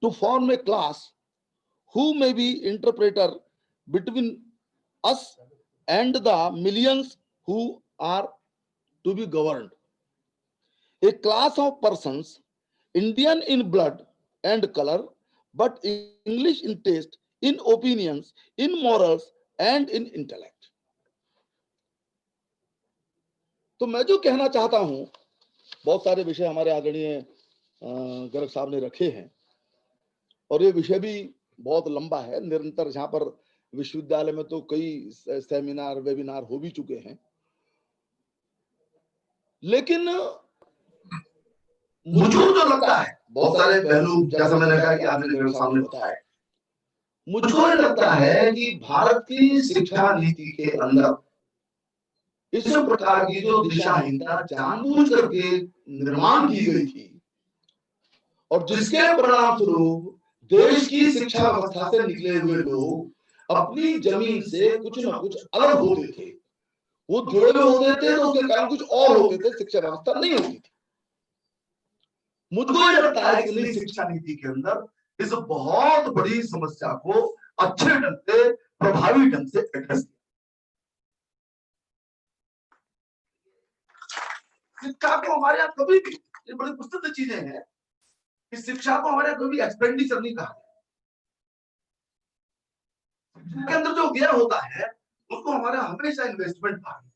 to form a class who may be interpreter between us and the millions who are to be governed, a class of persons Indian in blood and color but English in taste, in opinions, in morals and in intellect। तो मैं जो कहना चाहता हूं, बहुत सारे विषय हमारे आदरणीय गर्ग साहब ने रखे हैं और ये विषय भी बहुत लंबा है, निरंतर जहां पर विश्वविद्यालय में तो कई सेमिनार वेबिनार हो भी चुके हैं, लेकिन मुझको जो लगता है बहुत सारे पहलू, जैसा मैंने कहा कि आपने मेरे सामने बताया, मुझको ये लगता है कि भारत की शिक्षा नीति के अंदर इस प्रकार की जो दिशाहीनता जानबूझ करके निर्माण की गई थी और जिसके परिणाम स्वरूप देश की शिक्षा व्यवस्था से निकले हुए लोग अपनी जमीन से कुछ न कुछ अलग होते थे, वो जुड़े हुए होते थे तो उसके कारण कुछ और होते थे, शिक्षा व्यवस्था नहीं होती थी। मुझको ये लगता है कि नई शिक्षा नीति के अंदर इस बहुत बड़ी समस्या को अच्छे ढंग से, प्रभावी ढंग से एड्रेस किया। शिक्षा को हमारे यहाँ कभी भी, ये बड़ी प्रसिद्ध चीजें हैं, इस शिक्षा को हमारे यहाँ कभी एक्सपेंडिचर नहीं कहा गया। शिक्षा के अंदर जो व्यय होता है उसको हमारे हमेशा इन्वेस्टमेंट कहा गया,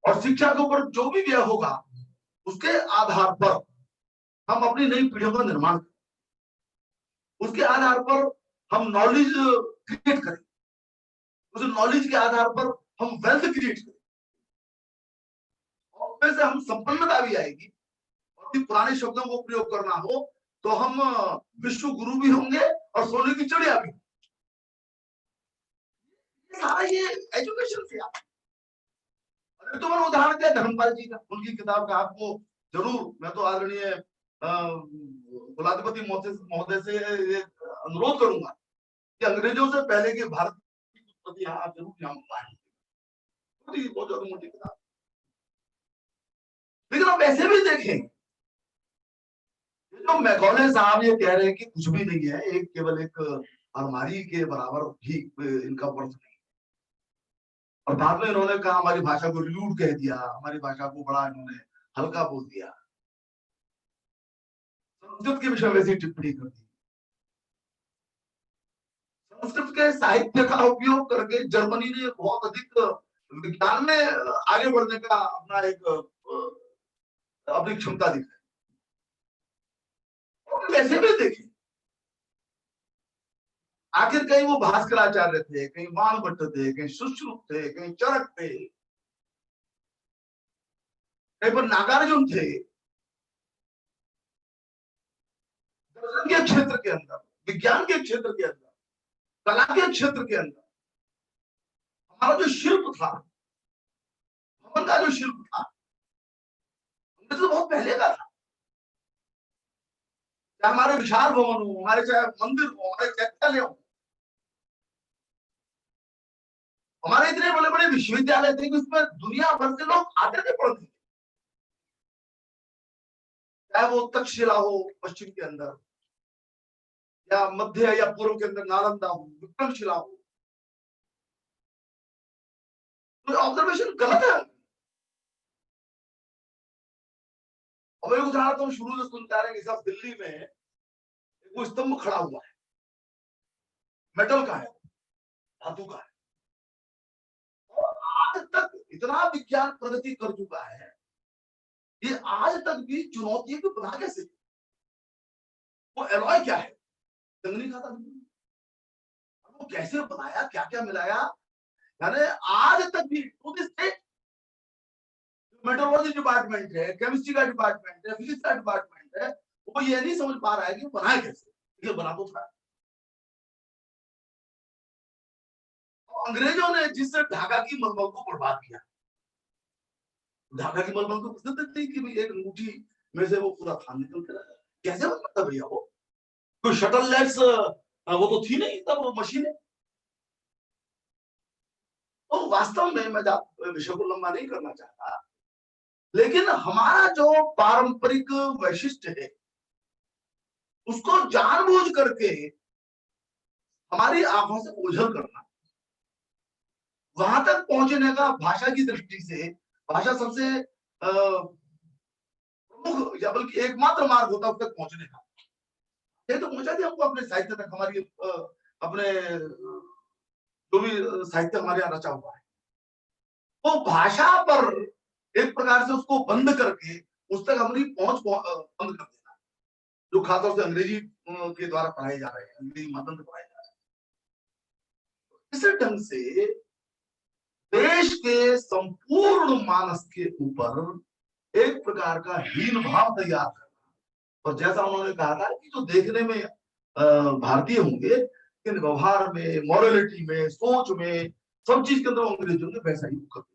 और शिक्षा के ऊपर जो भी व्यय होगा उसके आधार पर हम अपनी नई पीढ़ियों का निर्माण करें, उसके आधार पर हम नॉलेज क्रिएट करें, उस नॉलेज के आधार पर हम वेल्थ क्रिएट करें, और वैसे हम संपन्नता भी आएगी। और पुराने शब्दों को प्रयोग करना हो तो हम विश्व गुरु भी होंगे और सोने की चिड़िया भी। सारा ये एजुकेशन से आता है। तो मैंने उदाहरण दिया धर्मपाल जी का, उनकी किताब का आपको जरूर, मैं तो आदरणीय कुलाधिपति महोदय से अनुरोध करूंगा कि अंग्रेजों से पहले के भारत की उत्पत्ति आप जरूर यहाँ पढ़ें, बहुत ज्यादा मोटी किताब। लेकिन आप ऐसे भी देखें, जो मैकॉले साहब ये कह रहे हैं कि कुछ भी नहीं है, एक केवल एक अलमारी के बराबर भी इनका वर्थ नहीं, और बाद में इन्होंने कहा हमारी भाषा को ल्यूड कह दिया, हमारी भाषा को बड़ा इन्होंने हल्का बोल दिया, संस्कृत के विषय में ऐसी टिप्पणी कर दी। संस्कृत के साहित्य का उपयोग करके जर्मनी ने बहुत अधिक विज्ञान में आगे बढ़ने का अपना एक अपनी क्षमता दिखाई। वैसे भी देखिए, आखिर कहीं वो भास्कराचार्य थे, कहीं बाणभट्ट थे, कहीं सुश्रुत थे, कहीं चरक थे, कहीं पर नागार्जुन थे। दर्शन के क्षेत्र के अंदर, विज्ञान के क्षेत्र के अंदर, कला के क्षेत्र के अंदर हमारा जो शिल्प था, भवन का जो शिल्प था, तो बहुत पहले का था। चाहे हमारे विशाल भवन हो, हमारे चाहे मंदिर हो, हमारे चैत्यालय हो, हमारे इतने बड़े बड़े विश्वविद्यालय थे कि उसमें दुनिया भर से लोग आते थे पढ़ते थे। चाहे वो तक्षशिला हो पश्चिम के अंदर, या मध्य या पूर्व के अंदर नालंदा हो, विक्रमशिला हो, तो ऑब्जर्वेशन गलत है। और एक उदाहरण तो शुरू से सुनते आ रहे हैं, दिल्ली में वो स्तंभ खड़ा हुआ है, मेटल का है, धातु का है, और आज तक इतना विज्ञान प्रगति कर चुका है, ये आज तक भी चुनौती को बना कैसे, वो एलॉय क्या है, जंग नहीं खाता, वो कैसे बनाया, क्या क्या मिलाया, यानी आज तक भी to this day metrology department है, केमिस्ट्री का डिपार्टमेंट है, फिजिक्स का डिपार्टमेंट है, वो ये नहीं समझ पा रहा है कि बनाया कैसे, ये बना तो था। अंग्रेजों ने जिससे ढाका की मलमल को बर्बाद किया, ढाका की मलमल को प्रसिद्ध थी कि एक अंगूठी में से वो पूरा थान निकल कर आया, कैसे बनता भैया वो, कोई शटल लेट्स वो तो थी नहीं तब, वो मशीनें। तो वास्तव में मैं विषय को लंबा नहीं करना चाहता, लेकिन हमारा जो पारंपरिक वैशिष्ट्य है उसको जानबूझ करके हमारी आंखों से ओझल करना, वहां तक पहुंचने का भाषा की दृष्टि से, भाषा सबसे प्रमुख या बल्कि एकमात्र मार्ग होता है उस तक पहुंचने का। ये तो पहुंचा दिया हमको अपने साहित्य तक, हमारी अपने जो भी साहित्य हमारे यहाँ रचा हुआ है, तो भाषा पर एक प्रकार से उसको बंद करके उस तक हमारी पहुंच बंद कर देना, जो खासतौर से अंग्रेजी के द्वारा पढ़ाए जा रहे हैं, अंग्रेजी माध्यम से पढ़ाए जा रहे हैं। इस ढंग से देश के संपूर्ण मानस के ऊपर एक प्रकार का हीन भाव तैयार करना, और जैसा उन्होंने कहा था कि जो देखने में भारतीय होंगे लेकिन व्यवहार में, मॉरलिटी में, सोच में, सब चीज के अंदर अंग्रेजों ने वैसा ही कर दिया।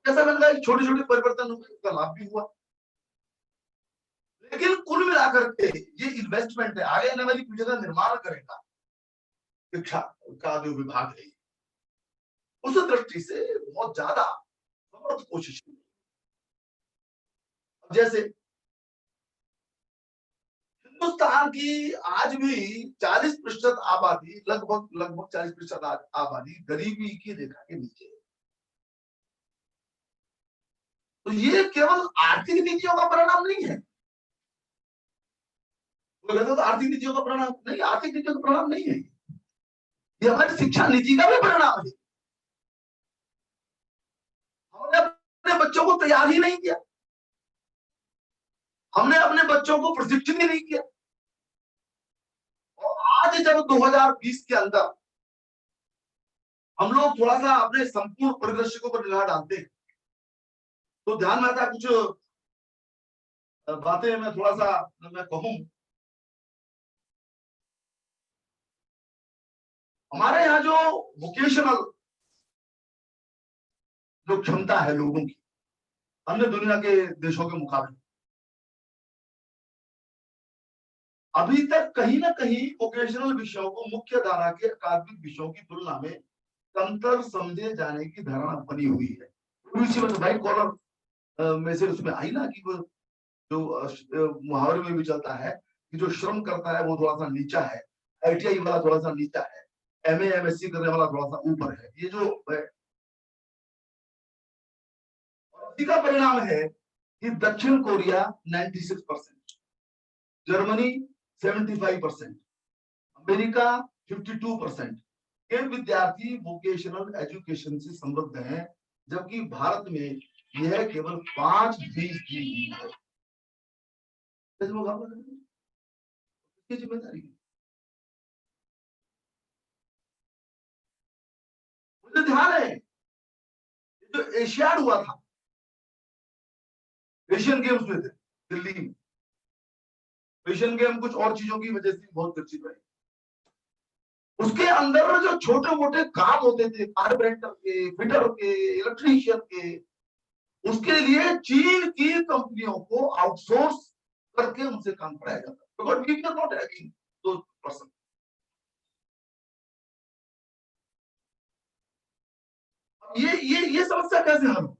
जैसा मैंने कहा छोटे छोटे परिवर्तन का लाभ भी हुआ, लेकिन कुल मिलाकर के ये इन्वेस्टमेंट है, आगे आने वाली पीढ़ी का निर्माण करेगा शिक्षा का जो विभाग है, उस दृष्टि से बहुत ज्यादा समर्थ कोशिश की। जैसे हिंदुस्तान की आज भी 40% आबादी, लगभग 40% आबादी गरीबी की रेखा के नीचे है। तो ये केवल आर्थिक नीतियों का परिणाम नहीं है, तो आर्थिक नीतियों का परिणाम नहीं, आर्थिक नीतियों का परिणाम नहीं है, ये हमारी शिक्षा नीति का भी परिणाम है। हमने अपने बच्चों को तैयार ही नहीं किया, हमने अपने बच्चों को प्रशिक्षित ही नहीं किया। और आज जब 2020 के अंदर हम लोग थोड़ा सा अपने संपूर्ण परिदृश्य को पर निगाह डालते हैं तो ध्यान में आता है कुछ बातें मैं थोड़ा सा मैं कहूं। हमारे यहाँ जो वोकेशनल जो क्षमता है लोगों की अन्य दुनिया के देशों के मुकाबले, अभी तक कहीं ना कहीं वोकेशनल विषयों को मुख्य धारा के अकादमिक विषयों की तुलना में कमतर समझे जाने की धारणा बनी हुई है। भाई कॉलर में से उसमें आई ना कि वो जो मुहावरे में भी चलता है कि जो श्रम करता है वो थोड़ा सा नीचा है, ITI वाला थोड़ा सा नीचा है, MA MSc करने वाला थोड़ा सा ऊपर है। ये जो है इसी का परिणाम है कि दक्षिण कोरिया 96%, जर्मनी 75%, अमेरिका 52% के विद्यार्थी वोकेशनल एजुकेशन से समृद्ध हैं, जबकि भारत में यह केवल 5% ही है। किसकी जिम्मेदारी है? मुझे ध्यान है जो एशियाड हुआ था, एशियन गेम्स में थे दिल्ली में, एशियन गेम कुछ और चीजों की वजह से बहुत चर्चित रहे। उसके अंदर जो छोटे मोटे काम होते थे, कारपेंटर के, फिटर के, इलेक्ट्रीशियन के, उसके लिए चीन की कंपनियों को आउटसोर्स करके उनसे काम कराया जाता है। ये समस्या कैसे हल हो?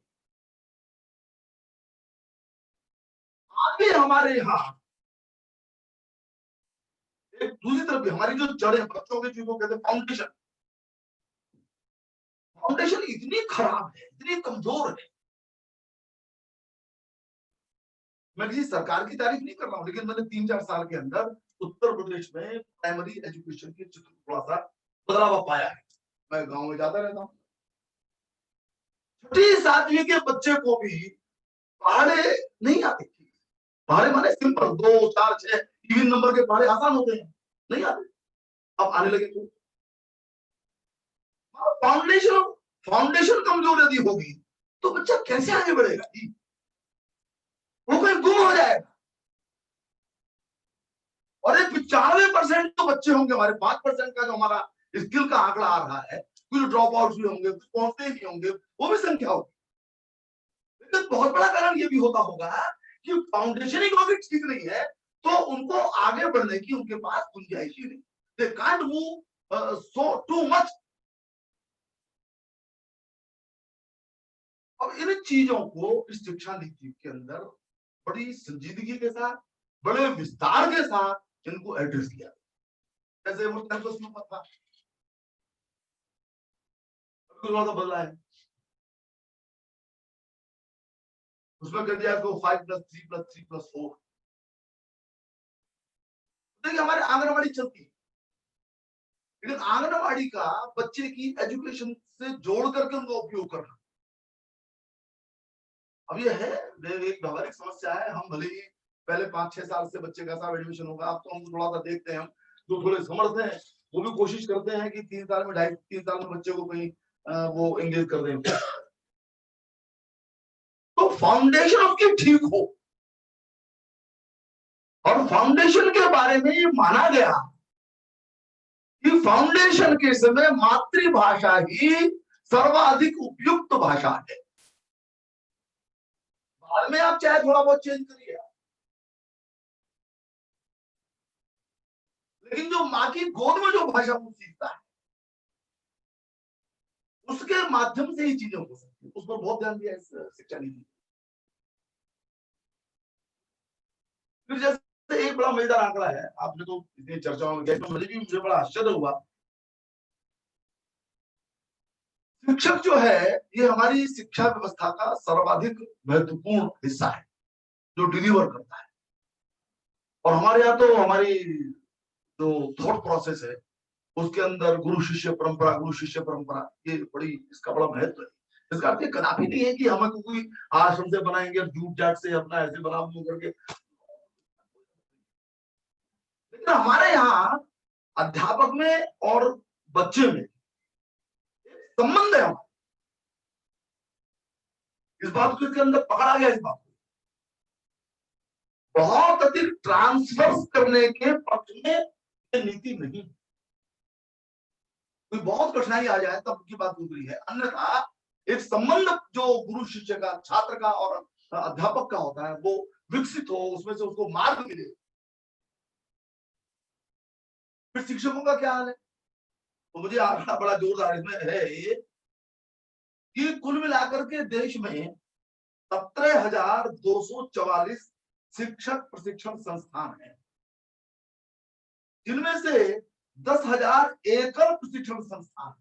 आगे हमारे यहाँ एक दूसरी तरफ भी हमारी जो जड़ें, बच्चों के चीजों कहते हैं फाउंडेशन इतनी खराब है, इतनी कमजोर है। मैं किसी सरकार की तारीफ नहीं कर रहा हूं, लेकिन मैंने 3-4 साल के अंदर उत्तर प्रदेश में प्राइमरी एजुकेशन के चित्र थोड़ा सा बदलाव पाया है। मैं गांव में जाता रहता हूँ, 6वीं के बच्चे को भी पहाड़े नहीं आते। पहाड़े माने सिंपल 2, 4, 6 इवन नंबर के पहाड़े आसान होते हैं, नहीं आते, अब आने लगे। तो फाउंडेशन कमजोर यदि होगी तो बच्चा कैसे आगे बढ़ेगा जी? वो कहीं गुम हो जाएगा। और 95% तो बच्चे होंगे हमारे, 5% का जो हमारा स्किल का आंकड़ा आ रहा है, कुछ ड्रॉप आउट भी होंगे, कुछ पहुंचते ही होंगे, वो भी संख्या होगी। लेकिन बहुत बड़ा कारण ये भी होता होगा कि फाउंडेशन ही ठीक नहीं है तो उनको आगे बढ़ने की उनके पास गुंजाइश ही नहीं, they can't move so too much. अब इन चीजों को इस शिक्षा नीति के अंदर बड़ी संजीदगी के साथ, बड़े विस्तार के साथ इनको एड्रेस किया। जैसे वो कैंपस में था, बदला है, उसमें कर दिया इसको 5+3+3+4। देखिए हमारे आंगनबाड़ी चलती है, लेकिन आंगनवाड़ी का बच्चे की एजुकेशन से जोड़ करके उनका उपयोग करना, अब ये है एक व्यावहारिक समस्या है। हम भले ही पहले 5-6 साल से बच्चे का साहब एडमिशन होगा, अब तो हम थोड़ा सा देखते हैं, हम जो थोड़े समर्थ हैं वो भी कोशिश करते हैं कि 3 साल में 2.5-3 साल में बच्चे को कहीं वो एंगेज कर दें, तो फाउंडेशन उसकी ठीक हो। और फाउंडेशन के बारे में ये माना गया कि फाउंडेशन के समय मातृभाषा ही सर्वाधिक उपयुक्त भाषा है। बाद में आप चाहे थोड़ा बहुत चेंज करिए, लेकिन जो माँ की गोद में जो भाषा वो सीखता है उसके माध्यम से ही चीजें हो सकती है। उस पर बहुत ध्यान दिया इस शिक्षा नीति। फिर जैसे एक बड़ा मजेदार आंकड़ा है, आपने तो इतनी चर्चाओं में गए तो मुझे बड़ा आश्चर्य हुआ। शिक्षक जो है ये हमारी शिक्षा व्यवस्था का सर्वाधिक महत्वपूर्ण हिस्सा है जो डिलीवर करता है। और हमारे यहाँ तो हमारी जो थॉट प्रोसेस है उसके अंदर गुरु शिष्य परंपरा ये बड़ी, इसका बड़ा महत्व है। इसका अर्थ कदापि नहीं है कि हमें कोई आश्रम से बनाएंगे और जूट जाट से अपना ऐसे बना करके, लेकिन हमारे यहाँ अध्यापक में और बच्चे में संबंध है। इस बात को इसके अंदर पकड़ा गया, इस बात को बहुत अधिक ट्रांसफर करने के पक्ष में ये नीति नहीं। कोई बहुत कठिनाई आ जाए तब की बात दूसरी है, अन्यथा एक संबंध जो गुरु शिष्य का, छात्र का और अध्यापक का होता है वो विकसित हो, उसमें से उसको मार्ग मिले। फिर शिक्षकों का क्या हाल है? तो मुझे आंकड़ा बड़ा जोरदार इसमें है कि कुल मिलाकर के देश में 17,244 शिक्षक प्रशिक्षण संस्थान है, जिनमें से 10,000 एकल प्रशिक्षण संस्थान,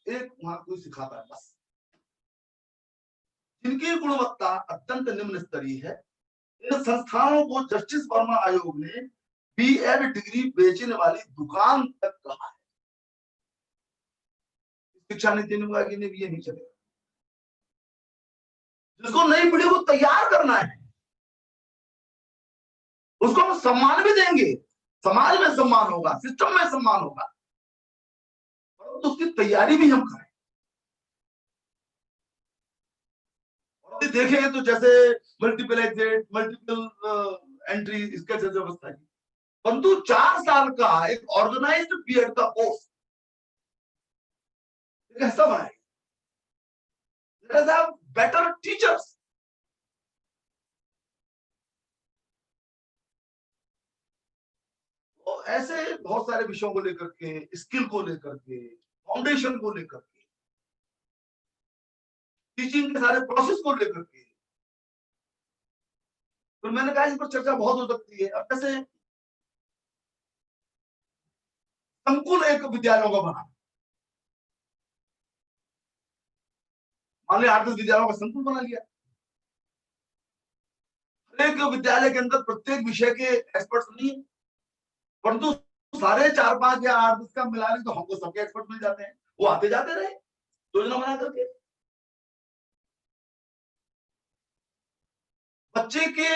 एक वहां कोई सिखाता है बस, जिनकी गुणवत्ता अत्यंत निम्न स्तरीय है। इन संस्थानों को जस्टिस वर्मा आयोग ने बीएड डिग्री बेचने वाली दुकान तक कहा है। शिक्षा नीति ने कि नहीं, ये नहीं चलेगा। जिसको नई पीढ़ी को तैयार करना है उसको हम सम्मान भी देंगे, समाज में सम्मान होगा, सिस्टम में सम्मान होगा, परंतु उसकी तैयारी भी हम करें। और देखें तो जैसे मल्टीपल एग्जिट, मल्टीपल एंट्री, इसके जैसे व्यवस्था है, परंतु 4 साल का एक ऑर्गेनाइज्ड बीएड का कोर्स कैसा बनाएगा? Let us have better teachers. तो ऐसे बहुत सारे विषयों को लेकर के, स्किल को लेकर के, फाउंडेशन को लेकर के, टीचिंग के सारे प्रोसेस को लेकर के, तो मैंने कहा इस पर चर्चा बहुत हो सकती है। अब जैसे संकुल एक विद्यालयों का बना, मान लिया 8-10 विद्यालयों का संकुल बना लिया, एक विद्यालय के अंदर प्रत्येक विषय के एक्सपर्ट्स नहीं है, परंतु सारे 4-5 या 8-10 का मिला लें तो हमको सबके एक्सपर्ट मिल जाते हैं, वो आते जाते रहे योजना बना करके। बच्चे के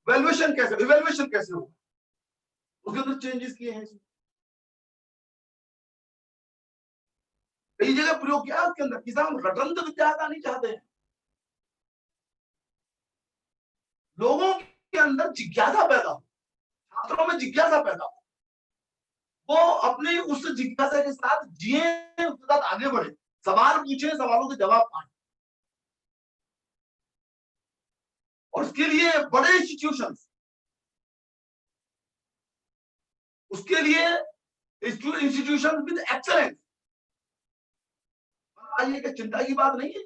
इवैल्यूएशन कैसे होगा, उसके अंदर चेंजेस किए हैं, कई जगह प्रयोग किया उसके अंदर। किसान रटंत विद्यार्थी नहीं चाहते हैं, लोगों के अंदर जिज्ञासा पैदा हो, छात्रों में जिज्ञासा पैदा हो, वो अपनी उस जिज्ञासा के साथ जिए, उसके साथ आगे बढ़े, सवाल पूछे, सवालों के जवाब पाए। और उसके लिए बड़े इंस्टीट्यूशंस, उसके लिए इंस्टीट्यूशन विद एक्सेलेंस। ये क्या चिंता की बात नहीं है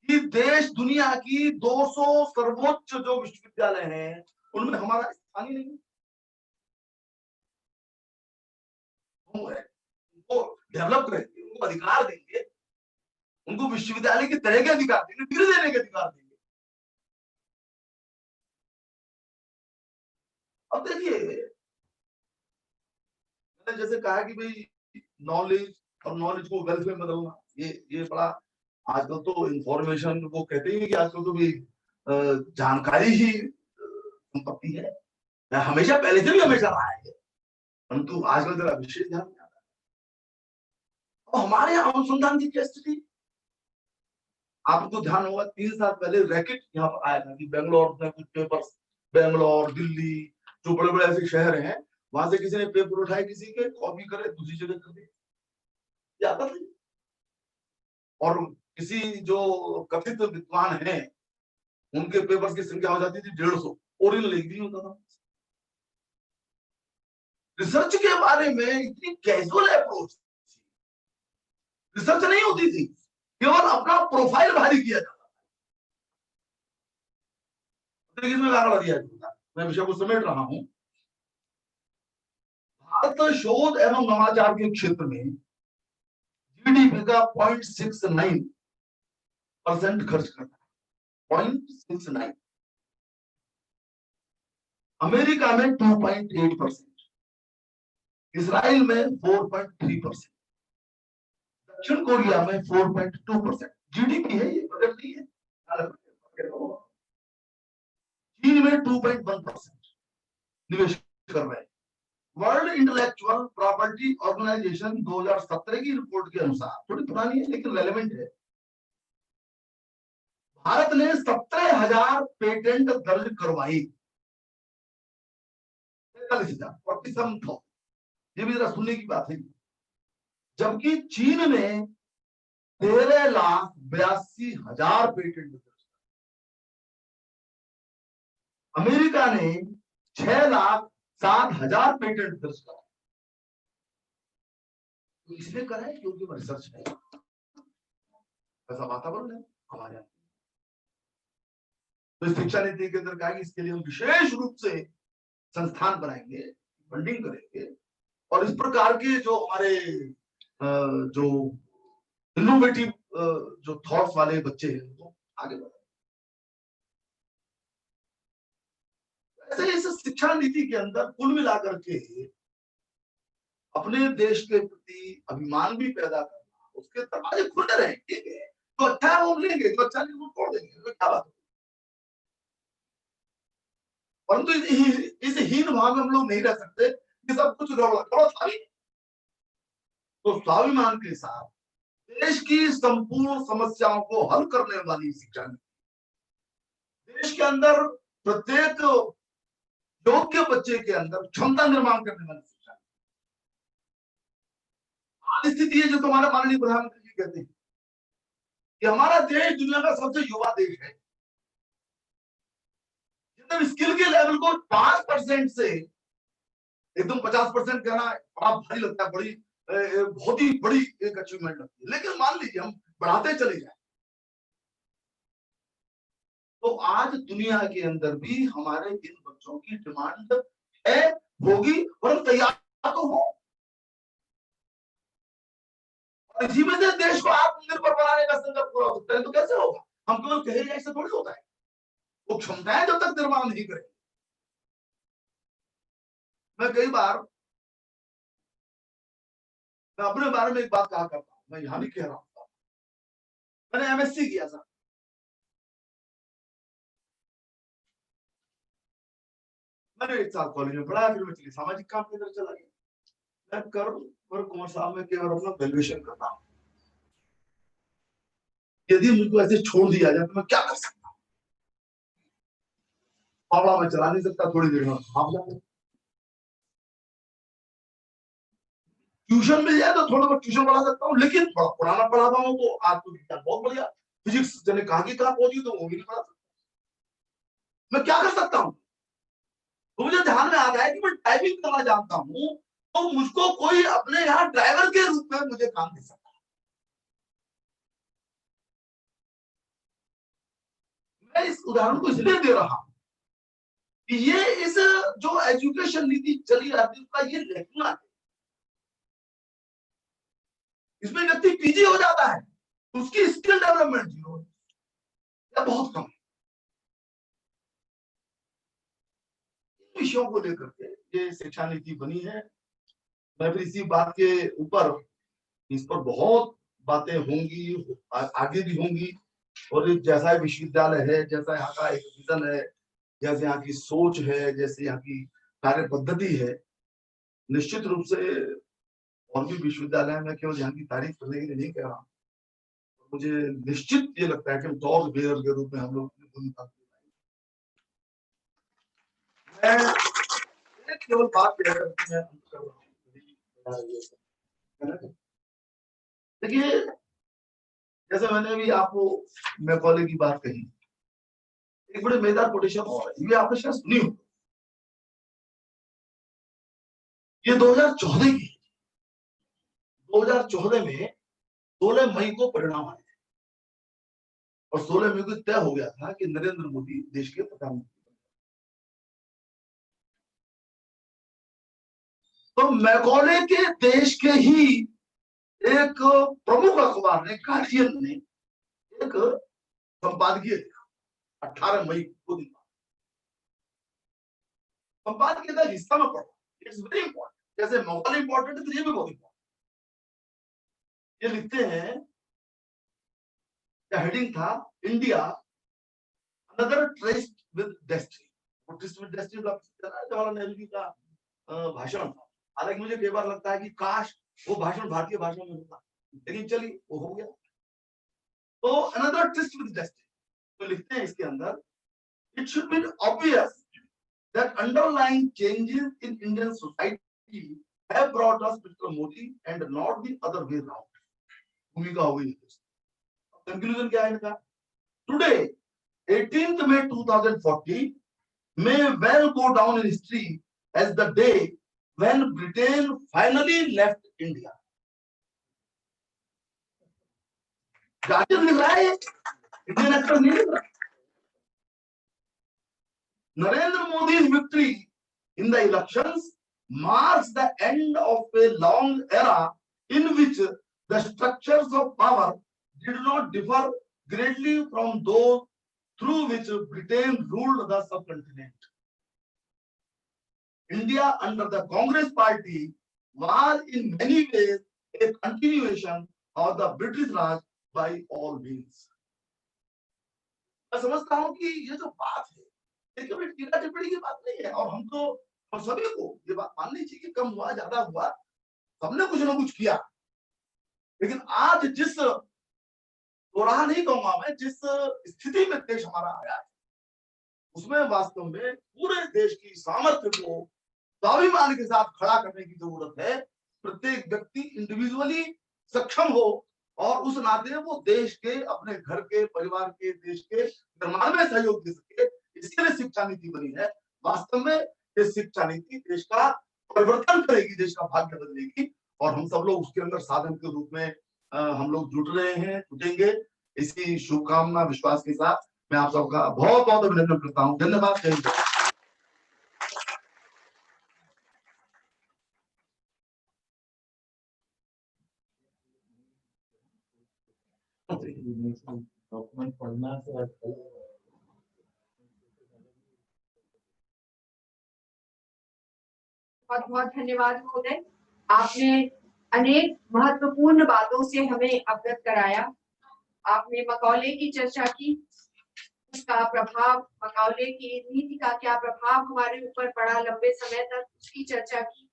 कि देश दुनिया की 200 सर्वोच्च जो विश्वविद्यालय हैं उनमें हमारा स्थान ही नहीं है। उनको डेवलप करेंगे, उनको अधिकार देंगे, उनको विश्वविद्यालय की तरह के अधिकार देंगे, डिग्री देने के अधिकार देंगे। अब देखिए, मैंने जैसे कहा कि भाई नॉलेज और नॉलेज को वेल्थ में बदलना, ये बड़ा आजकल तो इंफॉर्मेशन वो कहते हैं कि आजकल तो भी जानकारी ही संपत्ति है। हमेशा पहले से भी हमेशा रहा है, परंतु आजकल जरा विशेष ध्यान में आता है। और हमारे यहाँ अनुसंधान की क्या स्थिति, आपको ध्यान होगा 3 साल पहले रैकेट यहाँ पर आया था कि बेंगलोर में कुछ पेपर्स, बेंगलोर, दिल्ली, जो बड़े बड़े ऐसे शहर हैं, वहां से किसी ने पेपर उठाए, किसी के कॉपी करे, दूसरी जगह कर दिया, आता था। और किसी जो कथित विद्वान हैं, उनके पेपर्स की संख्या हो जाती थी 150, ओरिजिनल एक भी होता था। रिसर्च के बारे में इतनी कैजुअल अप्रोच, रिसर्च नहीं होती थी, केवल अपना प्रोफाइल भारी किया जाता था। इसमें आगे दिया जाता, मैं विषय को समेट रहा हूं। भारत शोध एवं नवाचार के क्षेत्र में जीडीपी का 0.69% खर्च करता है, 0.69। अमेरिका में 2.8%, इसराइल में 4.3%, दक्षिण कोरिया में 4.2%। जीडीपी है ये, बजट नहीं है। चीन में 2.1% निवेश कर रहे हैं। वर्ल्ड इंटेलेक्चुअल प्रॉपर्टी ऑर्गेनाइजेशन 2017 की रिपोर्ट के अनुसार, थोड़ी पुरानी है लेकिन रेलेवेंट है, भारत ने 17,000 पेटेंट दर्ज करवाई। 43,000, ये भी जरा सुनने की बात है। जबकि चीन ने 13,82,000 पेटेंट दर्ज, अमेरिका ने 6,07,000 पेटेंट दर्ज कराए। तो इसलिए करें क्योंकि रिसर्च है, ऐसा वातावरण है हमारे यहाँ। तो शिक्षा नीति के अंदर कहा कि इसके लिए हम विशेष रूप से संस्थान बनाएंगे, फंडिंग करेंगे, और इस प्रकार के जो हमारे जो इनोवेटिव जो थॉट्स वाले बच्चे हैं वो आगे बढ़े। ऐसे इस शिक्षा नीति के अंदर कुल मिलाकर के अपने देश के प्रति अभिमान भी पैदा करना, उसके दरवाजे खुले रहे, ठीक है, तो अच्छा है वो लेंगे, तो अच्छा नहीं वो छोड़ देंगे, तो क्या बात है। परंतु इस हीन भाव में हम लोग नहीं रह सकते कि सब कुछ गड़बड़ था। तो स्वाभिमान के साथ देश की संपूर्ण समस्याओं को हल करने वाली शिक्षा नीति, देश के अंदर प्रत्येक योग्य बच्चे के अंदर क्षमता निर्माण करने वाली शिक्षा। आज स्थिति है जो तुम्हारे माननीय प्रधानमंत्री जी कहते हैं कि हमारा देश दुनिया का सबसे युवा देश है। जब स्किल के लेवल को 5% से एकदम 50% कहना बड़ा भारी लगता है, बड़ी बहुत ही बड़ी एक अचीवमेंट लगती है, लेकिन मान लीजिए हम बढ़ाते चले जाए तो आज दुनिया के अंदर भी हमारे इन बच्चों की डिमांड है, होगी, और हम तैयार तो हो। और इसी में से देश को आत्मनिर्भर बनाने का संकल्प पूरा हो सकता है। तो कैसे होगा? हम केवल कहे जाए ऐसे थोड़ी होता है। वो क्षमताएं जब तक निर्माण नहीं करें। मैं कई बार मैं अपने बारे में एक बात कहा करता हूं, मैं यहां भी कह रहा हूं, मैंने एमएससी किया था। मैंने 1 साल कॉलेज में पढ़ा, फिर मैं चलिए सामाजिक काम की तरफ चला गया। मैं कर और कुमार साहब में केवल अपना वैल्यूएशन करता हूं। यदि मुझको ऐसे छोड़ दिया जाए तो मैं क्या कर सकता हूं? फावड़ा मैं चला नहीं सकता, थोड़ी देर में भाग जाऊंगा। ट्यूशन मिल जाए तो थोड़ा बहुत ट्यूशन पढ़ा सकता हूँ, लेकिन थोड़ा पुराना पढ़ाता हूँ तो आज तो विज्ञान बहुत बढ़िया, फिजिक्स जने कहा कि कहा पहुंची तो वो भी नहीं पढ़ा सकता। मैं क्या कर सकता हूँ? तो मुझे ध्यान में आ रहा है कि मैं ड्राइविंग करना जानता हूँ, तो मुझको कोई अपने यहाँ ड्राइवर के रूप में मुझे काम दे सकता है। मैं इस उदाहरण को इसलिए दे रहा हूं कि ये इस जो एजुकेशन नीति चली आती है उसका ये लेखना है। इसमें व्यक्ति पीजी हो जाता है, उसकी स्किल डेवलपमेंट जीरो या बहुत कम है। विषयों को लेकर के ये शिक्षा नीति बनी है। मैं फिर इसी बात के ऊपर, इस पर बहुत बातें होंगी, आगे भी होंगी। और जैसा विश्वविद्यालय है, जैसा यहाँ का एक विजन है, जैसे यहाँ की सोच है, जैसे यहाँ की कार्य पद्धति है, निश्चित रूप से और भी विश्वविद्यालय में केवल यहाँ की तारीफ करने के लिए नहीं कह रहा हूँ, मुझे निश्चित ये लगता है कि टॉप बेयर के रूप में हम लोग केवल बात देखिए, जैसे मैंने अभी आपको मैकॉले की बात कही, एक बड़े मजेदार कोटेशन और ये आपने शायद सुनी हो, ये 2014 की, 2014 में 16 मई को परिणाम आए और 16 मई को तय हो गया था कि नरेंद्र मोदी देश के प्रधानमंत्री। तो मैकॉले के देश के ही एक प्रमुख अखबार ने, गार्जियन ने, एक संपादकीय लिखा 18 मई को दिन। संपादकीय का हिस्सा में पढ़ा, इट्स वेरी इंपॉर्टेंट। जैसे मैकॉले इंपॉर्टेंट है तो ये भी बहुत इंपॉर्टेंट। ये लिखते हैं, हेडिंग था India another tryst with destiny. Tryst with destiny Jawaharlal Nehru ji का भाषण था। हालांकि मुझे कई बार लगता है कि काश वो भाषण भारतीय भाषा में होता, लेकिन चलिए वो हो गया। तो अनदर ट्विस्ट विद डेस्टिनी, तो लिखते हैं इसके अंदर, it should be obvious that underlying changes in Indian society have brought us mister Modi and not the other way around. भूमिका हो गई। कंक्लूजन क्या है इनका? Today 18th May 2040 may well go down in history as the day when Britain finally left India. Guardian लिख रहा है, Indian actor नहीं लिख रहा। Narendra Modi's victory in the elections marks the end of a long era in which the structures of power did not differ greatly from those through which Britain ruled the subcontinent. India under the Congress Party was in many ways a continuation of the British Raj by all means. मैं समझता हूं कि ये जो बात है, ये कभी टीका टिप्पणी की बात नहीं है, और हम सभी को ये बात माननी चाहिए कि कम हुआ ज्यादा हुआ, सबने कुछ ना कुछ किया। लेकिन आज जिस दोराहा नहीं कहूंगा मैं, जिस स्थिति में देश हमारा आया है, उसमें वास्तव में पूरे देश की सामर्थ्य को स्वाभिमान के साथ खड़ा करने की जरूरत है। प्रत्येक व्यक्ति इंडिविजुअली सक्षम हो और उस नाते वो देश के, अपने घर के, परिवार के, देश के निर्माण में सहयोग दे सके। इसके लिए शिक्षा नीति बनी है। वास्तव में ये शिक्षा नीति देश का परिवर्तन करेगी, देश का भाग्य बदलेगी, और हम सब लोग उसके अंदर साधन के रूप में हम लोग जुट रहे हैं, जुटेंगे। इसी शुभकामना विश्वास के साथ मैं आप सबका बहुत बहुत अभिनंदन करता हूँ। धन्यवाद। जय हिंद। डॉक्यूमेंट पढ़ना से बहुत बहुत धन्यवाद महोदय। आपने अनेक महत्वपूर्ण बातों से हमें अवगत कराया। आपने मैकॉले की चर्चा की, उसका प्रभाव, मैकॉले की नीति का क्या प्रभाव हमारे ऊपर पड़ा लंबे समय तक, उसकी चर्चा की,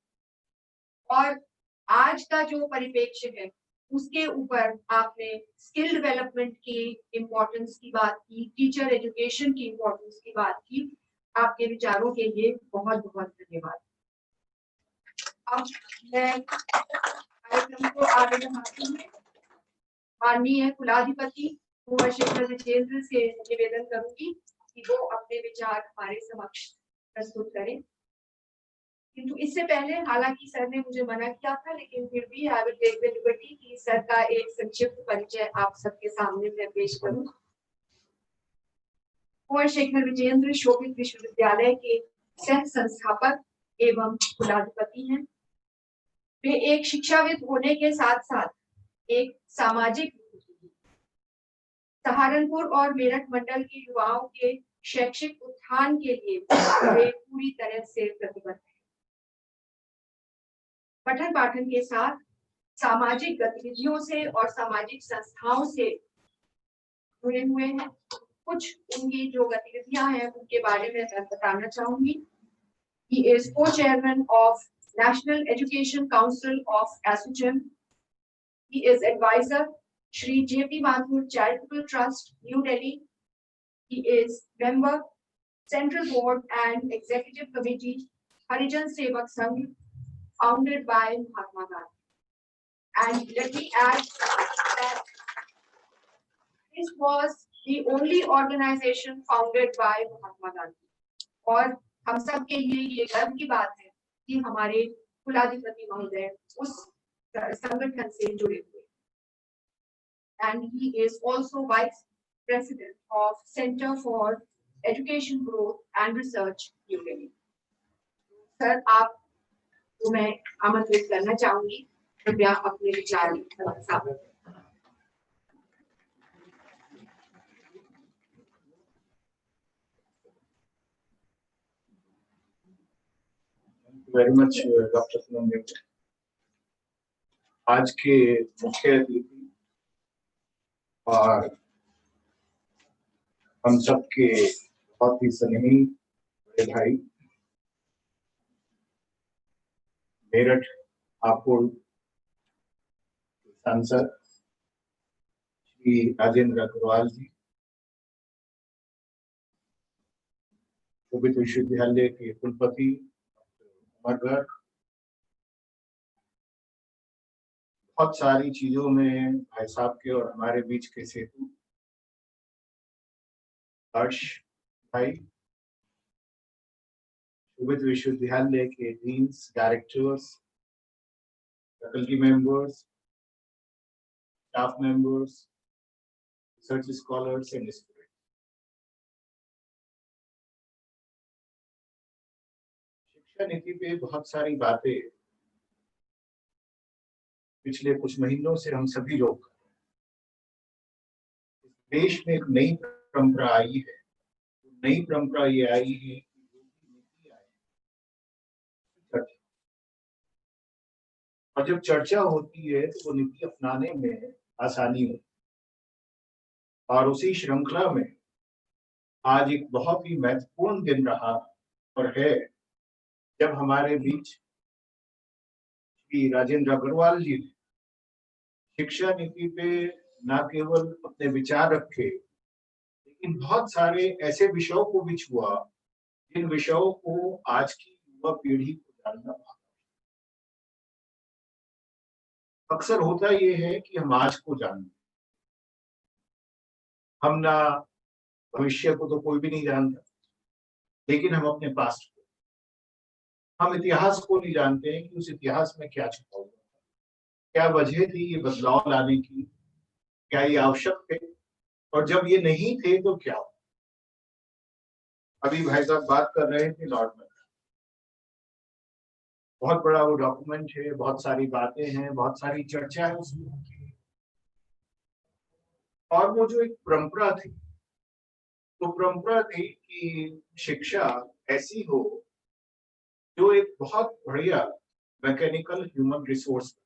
और आज का जो परिप्रेक्ष्य है उसके ऊपर आपने स्किल डेवलपमेंट की इम्पोर्टेंस की बात की, टीचर एजुकेशन की इम्पोर्टेंस की बात की। आपके विचारों के लिए बहुत बहुत धन्यवाद। अब मैं कार्यक्रम को आगे बढ़ाती हूँ। माननीय कुलाधिपति कुंवर शेखर विजेंद्र से निवेदन करूंगी कि वो अपने विचार हमारे समक्ष प्रस्तुत करें। किंतु इससे पहले, हालांकि सर ने मुझे मना किया था, लेकिन फिर भी I will take the liberty कि सर का एक संक्षिप्त परिचय आप सबके सामने मैं पेश करूं। कुंवर शेखर विजेंद्र शोभित विश्वविद्यालय के सह संस्थापक एवं कुलाधिपति हैं। वे एक शिक्षाविद होने के साथ साथ एक सामाजिक, सहारनपुर और मेरठ मंडल के युवाओं के शैक्षिक उत्थान के लिए वे पूरी तरह से प्रतिबद्ध हैं। पठन पाठन के साथ सामाजिक गतिविधियों से और सामाजिक संस्थाओं से जुड़े हुए हैं। कुछ उनकी जो गतिविधियां हैं उनके बारे में मैं बताना चाहूंगी। He is co-chairman of National Education Council of ASSOCHAM. He is advisor Shri J.P. Mathur Charitable Trust, New Delhi. He is member Central Board and Executive Committee, Harijan Sevak Sangh, founded by Mahatma Gandhi. And let me add that this was the only organization founded by Mahatma Gandhi. और हम सब के लिए ये गर्व की बात है कि हमारे कुलाधिपति महोदय उस संगठन से जुड़े हुए। And he is also vice president of Center for Education Growth and Research, New Delhi. Sir, आप को मैं आमंत्रित करना चाहूंगी, कृपया अपने विचार साझा करें। Very much doctor Sunande. आज के मुख्य अतिथि और हम सबके बहुत ही स्नेही बड़े भाई मेरठ हापुड़ सांसद श्री राजेंद्र अग्रवाल जी, शोभित विश्वविद्यालय के कुलपति मगर बहुत सारी चीजों में भाई साहब के और हमारे बीच के सेतु हर्ष भाई, शोभित विश्वविद्यालय के deans, directors, faculty members, staff members, research scholars and students. शिक्षा नीति पे बहुत सारी बातें पिछले कुछ महीनों से हम सभी लोग, देश में एक नई परंपरा आई है। नई परंपरा ये आई है कि जो भी नीति आई चर्चा, और जब चर्चा होती है तो वो नीति अपनाने में आसानी होती है। और उसी श्रृंखला में आज एक बहुत ही महत्वपूर्ण दिन रहा और है जब हमारे बीच श्री राजेंद्र अग्रवाल जी ने शिक्षा नीति पे न केवल अपने विचार रखे, लेकिन बहुत सारे ऐसे विषयों को भी छुआ जिन विषयों को आज की युवा पीढ़ी को जानना भाग। अक्सर होता ये है कि हम आज को जानते, हम ना भविष्य को तो कोई भी नहीं जानता, लेकिन हम अपने पास्ट को, हम इतिहास को नहीं जानते हैं कि उस इतिहास में क्या छुपा हुआ, क्या वजह थी ये बदलाव लाने की, क्या ये आवश्यक थे, और जब ये नहीं थे तो क्या। अभी भाई साहब बात कर रहे थे लॉर्ड मैकाले, बहुत बड़ा वो डॉक्यूमेंट है, बहुत सारी बातें हैं, बहुत सारी चर्चा है उसमें। और वो जो एक परंपरा थी, तो परंपरा थी कि शिक्षा ऐसी हो जो एक बहुत बढ़िया मैकेनिकल ह्यूमन रिसोर्स,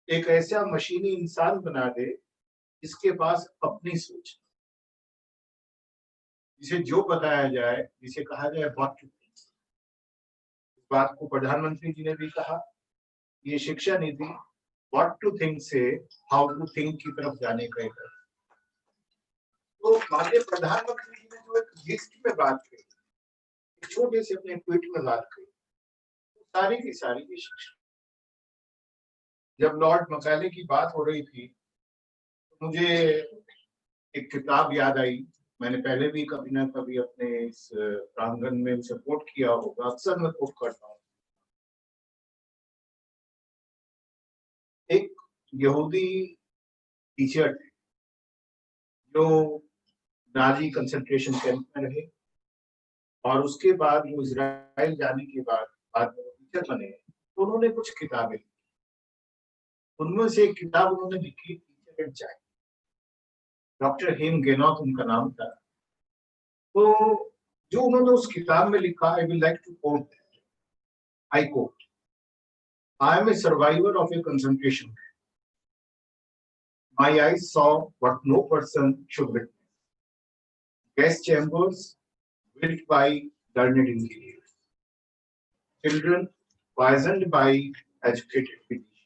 एक ऐसा मशीनी इंसान बना दे जिसके पास अपनी सोच, जिसे जो बताया जाए, जिसे कहा जाए व्हाट टू थिंक। इस बात को प्रधानमंत्री जी ने भी कहा, ये शिक्षा नीति व्हाट टू थिंक से हाउ टू थिंक की तरफ जाने का एक। तो माननीय प्रधानमंत्री जी ने जो एक लिस्ट में बात की, एक छोटे से अपने ट्वीट में बात की, सारी की सारी की शिक्षा। जब लॉर्ड मैकाले की बात हो रही थी तो मुझे एक किताब याद आई। मैंने पहले भी कभी ना कभी अपने इस प्रांगण में उसे कोट किया होगा, अक्सर मैं कोट करता हूँ। एक यहूदी टीचर थे जो नाजी कंसंट्रेशन कैंप में रहे, और उसके बाद वो इजराइल जाने के बाद वो टीचर बने, तो उन्होंने कुछ किताबें लिखी। उनमें से एक किताब उन्होंने लिखी टीचर एंड चाइल्ड। डॉक्टर हेम गेनोथ उनका नाम था। तो जो उन्होंने उस किताब में लिखा, I will like to quote, I quote, I am a survivor of a concentration camp. My eyes saw what no person should witness. Gas chambers built by learned engineers. Children poisoned by educated physicians.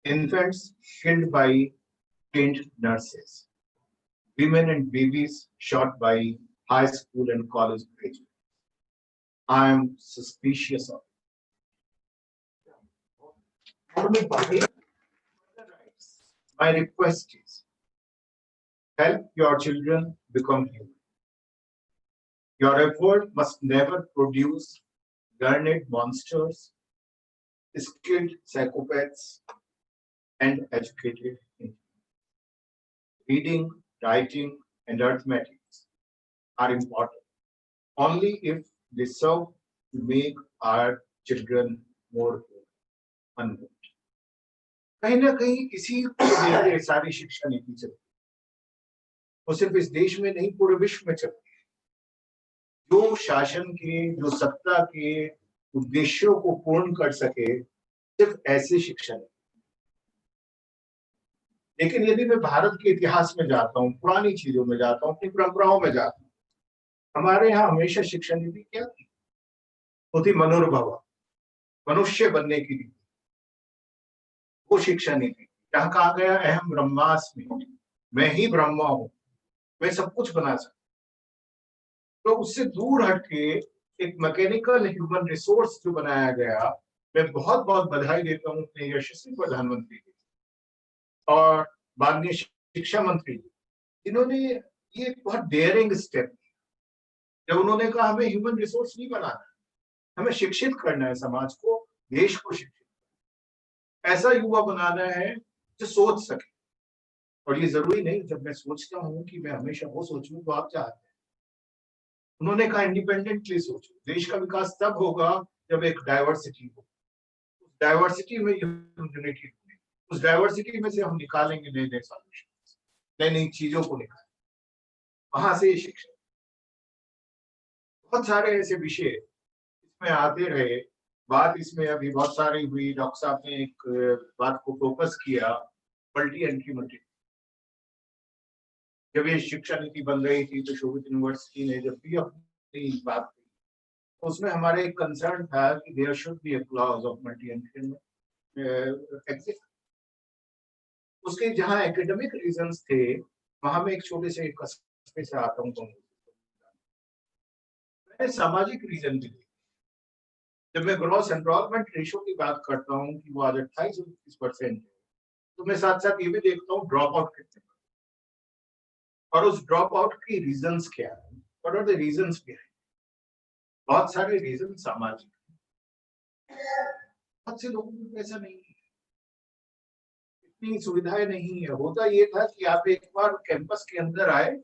Infants killed by trained nurses. Women and babies shot by high school and college graduates. I am suspicious of it. My request is, help your children become human. Your effort must never produce learned monsters, skilled psychopaths, and educated individuals. Reading, writing, and arithmetic are important only if they serve to make our children more human. कहीं ना कहीं इसी को लेकर सारी शिक्षा नीति चलती है, और सिर्फ इस देश में नहीं, पूरे विश्व में चलती है. जो शासन के, जो सत्ता के उद्देश्यों को पूर्ण कर सके, सिर्फ ऐसी शिक्षा नीति. लेकिन यदि मैं भारत के इतिहास में जाता हूँ, पुरानी चीजों में जाता हूँ, अपनी परंपराओं में जाता हूँ, हमारे यहाँ हमेशा शिक्षा नीति क्या थी? वो थी मनोरभव, मनुष्य बनने की नीति. वो शिक्षा नीति जहां कहा गया अहम ब्रह्मास्मि, मैं ही ब्रह्मा हूं, मैं सब कुछ बना सकता. तो उससे दूर हटके एक मैकेनिकल ह्यूमन रिसोर्स जो बनाया गया, मैं बहुत बहुत बधाई देता हूं अपने यशस्वी प्रधानमंत्री जी और माननीय शिक्षा मंत्री जी, जिन्होंने ये बहुत डेयरिंग स्टेप लिया. जब उन्होंने कहा हमें ह्यूमन रिसोर्स नहीं बनाना, हमें शिक्षित करना है, समाज को, देश को शिक्षित, ऐसा युवा बनाना है जो सोच सके. और ये जरूरी नहीं जब मैं सोचता हूं कि मैं हमेशा वो सोचूं तो आप चाहते हैं. उन्होंने कहा इंडिपेंडेंटली सोचो. देश का विकास तब होगा जब एक डाइवर्सिटी हो, उस डाइवर्सिटी में यूनिटी, उस डाइवर्सिटी में से हम निकालेंगे नए नए सॉल्यूशन, नई नई चीजों को निकालेंगे. वहां से ये शिक्षा. बहुत सारे ऐसे विषय इसमें आते रहे. बात इसमें अभी बहुत सारी हुई. डॉक्टर साहब ने एक बात को फोकस किया, मल्टी एंट्री मल्टी. जब ये शिक्षा नीति बन रही थी तो शोभित यूनिवर्सिटी ने जब भी अपनी बात की, तो उसमें हमारे एक कंसर्न था कि there should be a clause of multi entry exit. उसके जहां एकेडमिक रीजंस थे, वहां में एक छोटे से कस्बे से आता हूं. मैंने सामाजिक रीजन भी. जब मैं ग्रॉस एनरोलमेंट रेशो की बात करता हूँ कि वो आज 28-29% है, तो मैं साथ साथ ये भी देखता हूँ ड्रॉप आउट कितने, और उस ड्रॉप आउट की रीजंस क्या है. What are the reasons behind? बहुत सारे रीजन सामाजिक. बहुत से लोगों को पैसा नहीं है, इतनी सुविधाएं नहीं है. होता ये था कि आप एक बार कैंपस के अंदर आए,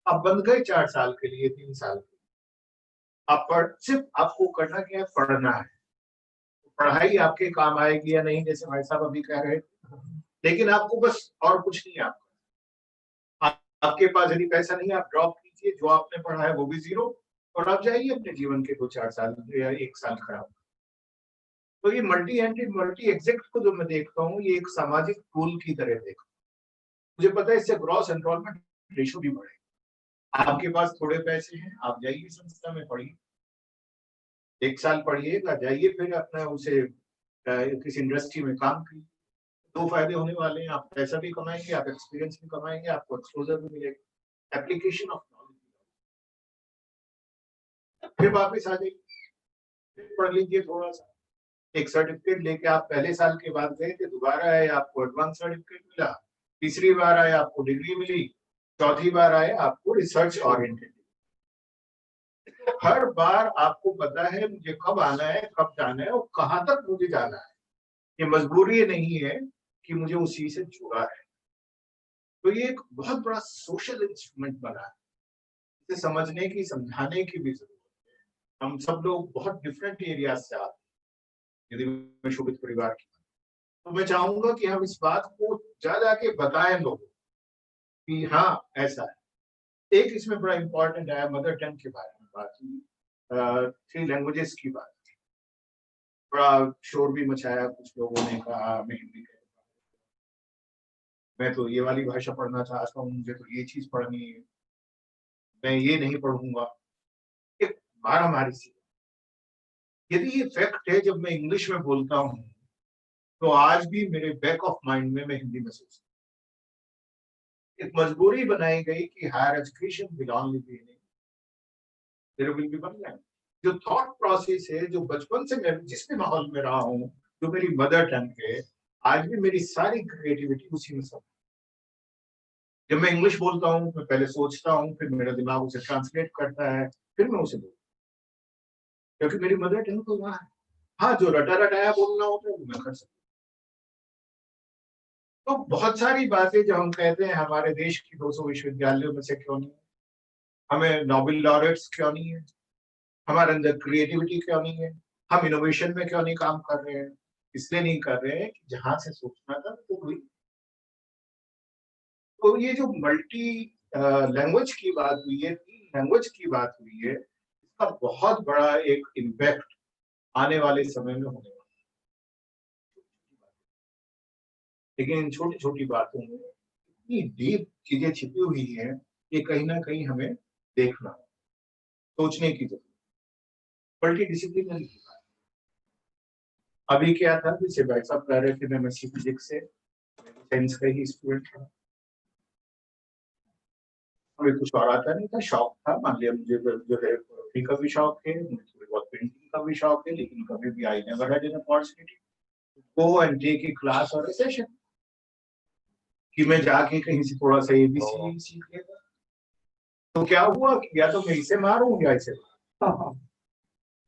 आप बंद गए 4 साल के लिए, 3 साल के लिए. आप सिर्फ आपको करना क्या है, पढ़ना है. पढ़ाई आपके काम आएगी या नहीं, जैसे भाई साहब अभी कह रहे, लेकिन आपको बस और कुछ नहीं. आपके पास यदि पैसा नहीं, आप ड्रॉप कीजिए, जो आपने पढ़ा है वो भी जीरो, और आप जाइए अपने जीवन के 2-4 साल या 1 साल खराब. तो ये मल्टी एंट्री मल्टी एग्जिट को जो मैं देखता हूँ, ये एक सामाजिक टूल की तरह देखता हूँ. मुझे पता है इससे ग्रॉस एनरोलमेंट रेशो भी बढ़ेगा. आपके पास थोड़े पैसे हैं, आप जाइए संस्था में पढ़िए, 1 साल पढ़िएगा, जाइए फिर अपना उसे किसी इंडस्ट्री में काम कीजिए. 2 फायदे होने वाले हैं. आप पैसा भी कमाएंगे, आप एक्सपीरियंस भी कमाएंगे, आपको एक्सपोजर भी मिलेगा, एप्लीकेशन ऑफ नॉलेज. फिर वापस आ जाइए, फिर पढ़ लीजिए थोड़ा सा, एक सर्टिफिकेट लेके. आप पहले साल के बाद गए थे, दोबारा आए, आपको एडवांस सर्टिफिकेट मिला. तीसरी बार आए, आपको डिग्री मिली. चौथी बार आए, आपको रिसर्च ओरिएंटेड. हर बार आपको पता है मुझे कब आना है, कब जाना है और कहां तक मुझे जाना है. ये मजबूरी नहीं है कि मुझे उसी से जुड़ा है. तो ये एक बहुत बड़ा सोशल इंस्ट्रूमेंट बना है. इसे समझने की, समझाने की भी जरूरत है. हम सब लोग बहुत डिफरेंट एरिया से आते हैं. यदि मैं शोभित परिवार की, तो मैं चाहूंगा कि हम इस बात को ज्यादा के बताएं लोगों कि हाँ ऐसा है. एक इसमें बड़ा इंपॉर्टेंट है, मदर टंग के बारे में बात हुई, 3 लैंग्वेजेस की बात, बड़ा शोर भी मचाया, कुछ लोगों ने कहा मैं हिंदी मैं तो ये वाली भाषा पढ़ना चाहता हूँ, मुझे तो ये चीज पढ़नी है, मैं ये नहीं पढ़ूंगा। एक मारामारी सी। यदि ये फैक्ट है, जब मैं इंग्लिश में बोलता हूँ तो आज भी मेरे बैक ऑफ माइंड में मैं हिंदी में सोचता हूँ। एक मजबूरी बनाई गई कि higher education will only be in there will be one language. जो थॉट प्रोसेस है, जो बचपन से मैं जिस भी माहौल में रहा हूँ, जो मेरी मदर टंग है, आज भी मेरी सारी क्रिएटिविटी उसी में सब। जब मैं इंग्लिश बोलता हूँ, मैं पहले सोचता हूँ, फिर मेरा दिमाग उसे ट्रांसलेट करता है, फिर मैं उसे बोलता हूँ, क्योंकि मेरी मदर टंग तो वहां है। हाँ, जो रटा रटाया बोलना होता है वो मैं कर सकता हूँ। तो बहुत सारी बातें जो हम कहते हैं हमारे देश की 200 विश्वविद्यालयों में से क्यों नहीं है, हमें नोबेल लॉरेट्स क्यों नहीं है, हमारे अंदर क्रिएटिविटी क्यों नहीं है, हम इनोवेशन में क्यों नहीं काम कर रहे हैं, इसलिए नहीं कर रहे हैं कि जहां से सोचना था तो हुई। तो ये जो मल्टी लैंग्वेज की बात हुई है, 3 लैंग्वेज की बात हुई है, इसका बहुत बड़ा एक इम्पैक्ट आने वाले समय में होने वाला है। लेकिन इन छोटी छोटी बातों में इतनी डीप चीजें छिपी हुई हैं कि कहीं ना कहीं हमें देखना, सोचने की जरूरत, मल्टी डिसिप्लिनरी की बात। अभी क्या था, जैसे भाई साहब कह रहे थे, मैं एमएससी फिजिक्स से साइंस का ही स्टूडेंट था, हमें कुछ और आता नहीं था, शौक था, मान लिया मुझे जो है फोटोग्राफी का भी शौक है, मुझे थोड़ी बहुत पेंटिंग का भी शौक है, लेकिन कभी भी I never had an opportunity go and take a class और ए सेशन कि मैं जाके कहीं से थोड़ा सा एबीसी सीख लेगा। तो क्या हुआ कि या तो मैं इसे मारूं या इसे मारूं।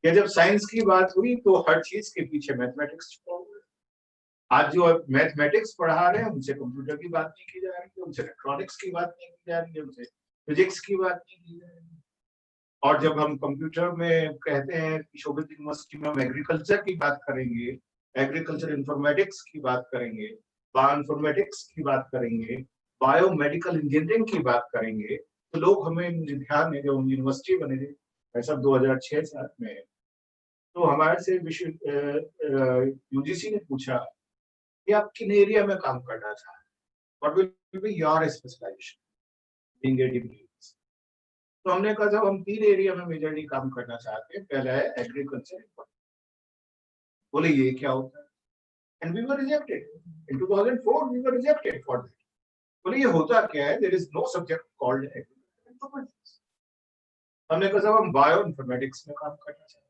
या जब साइंस की बात हुई तो हर चीज के पीछे मैथमेटिक्स छुपा हुआ है। आज जो मैथमेटिक्स पढ़ा रहे हैं उनसे कंप्यूटर की बात नहीं की जा रही है, उनसे इलेक्ट्रॉनिक्स की बात नहीं की जा रही है, उनसे फिजिक्स की बात नहीं की जा रही है। और जब हम कंप्यूटर में कहते हैं कि शोभित यूनिवर्सिटी में हम एग्रीकल्चर की बात करेंगे, एग्रीकल्चर इंफॉर्मेटिक्स की बात करेंगे, बायो इंफॉर्मेटिक्स की बात करेंगे, बायो मेडिकल इंजीनियरिंग की बात करेंगे, तो लोग हमें ध्यान है, जब यूनिवर्सिटी बने थे ऐसा 2006-7 में, तो हमारे से विश्व यूजीसी ने पूछा कि आप किन एरिया में काम करना चाहते हैं, what will be your specialisation being a degree. तो हमने कहा जब हम 3 एरिया में मेजरली काम करना चाहते हैं, पहला है एग्रीकल्चर। बोले ये क्या होता है, and we were rejected in 2004, we were rejected for that. बोले ये होता क्या है, there is no subject called agriculture informatics. हमने कहा जब हम बायो इंफॉर्मेटिक्स में काम करना चाहते हैं,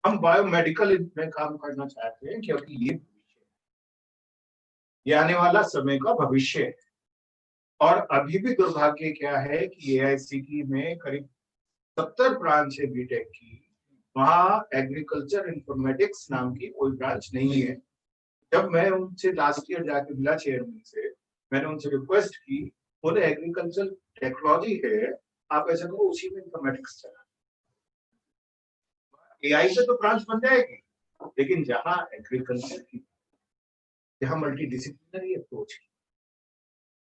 हम बायोमेडिकल में काम करना चाहते हैं, क्योंकि ये आने वाला समय का भविष्य है। और अभी भी दुर्भाग्य क्या है कि एआईसीटी में करीब 70 ब्रांच है बीटेक की, वहां एग्रीकल्चर इंफॉर्मेटिक्स नाम की कोई ब्रांच नहीं है। जब मैं उनसे लास्ट ईयर जाके मिला चेयरमैन से, मैंने उनसे रिक्वेस्ट की, बोले एग्रीकल्चर टेक्नोलॉजी है, आप ऐसा करो उसी में इंफॉर्मेटिक्स चला, एआई से तो ब्रांच बन जाएगी, लेकिन जहां एग्रीकल्चर की, जहां मल्टी डिसिप्लिनरी अप्रोच की,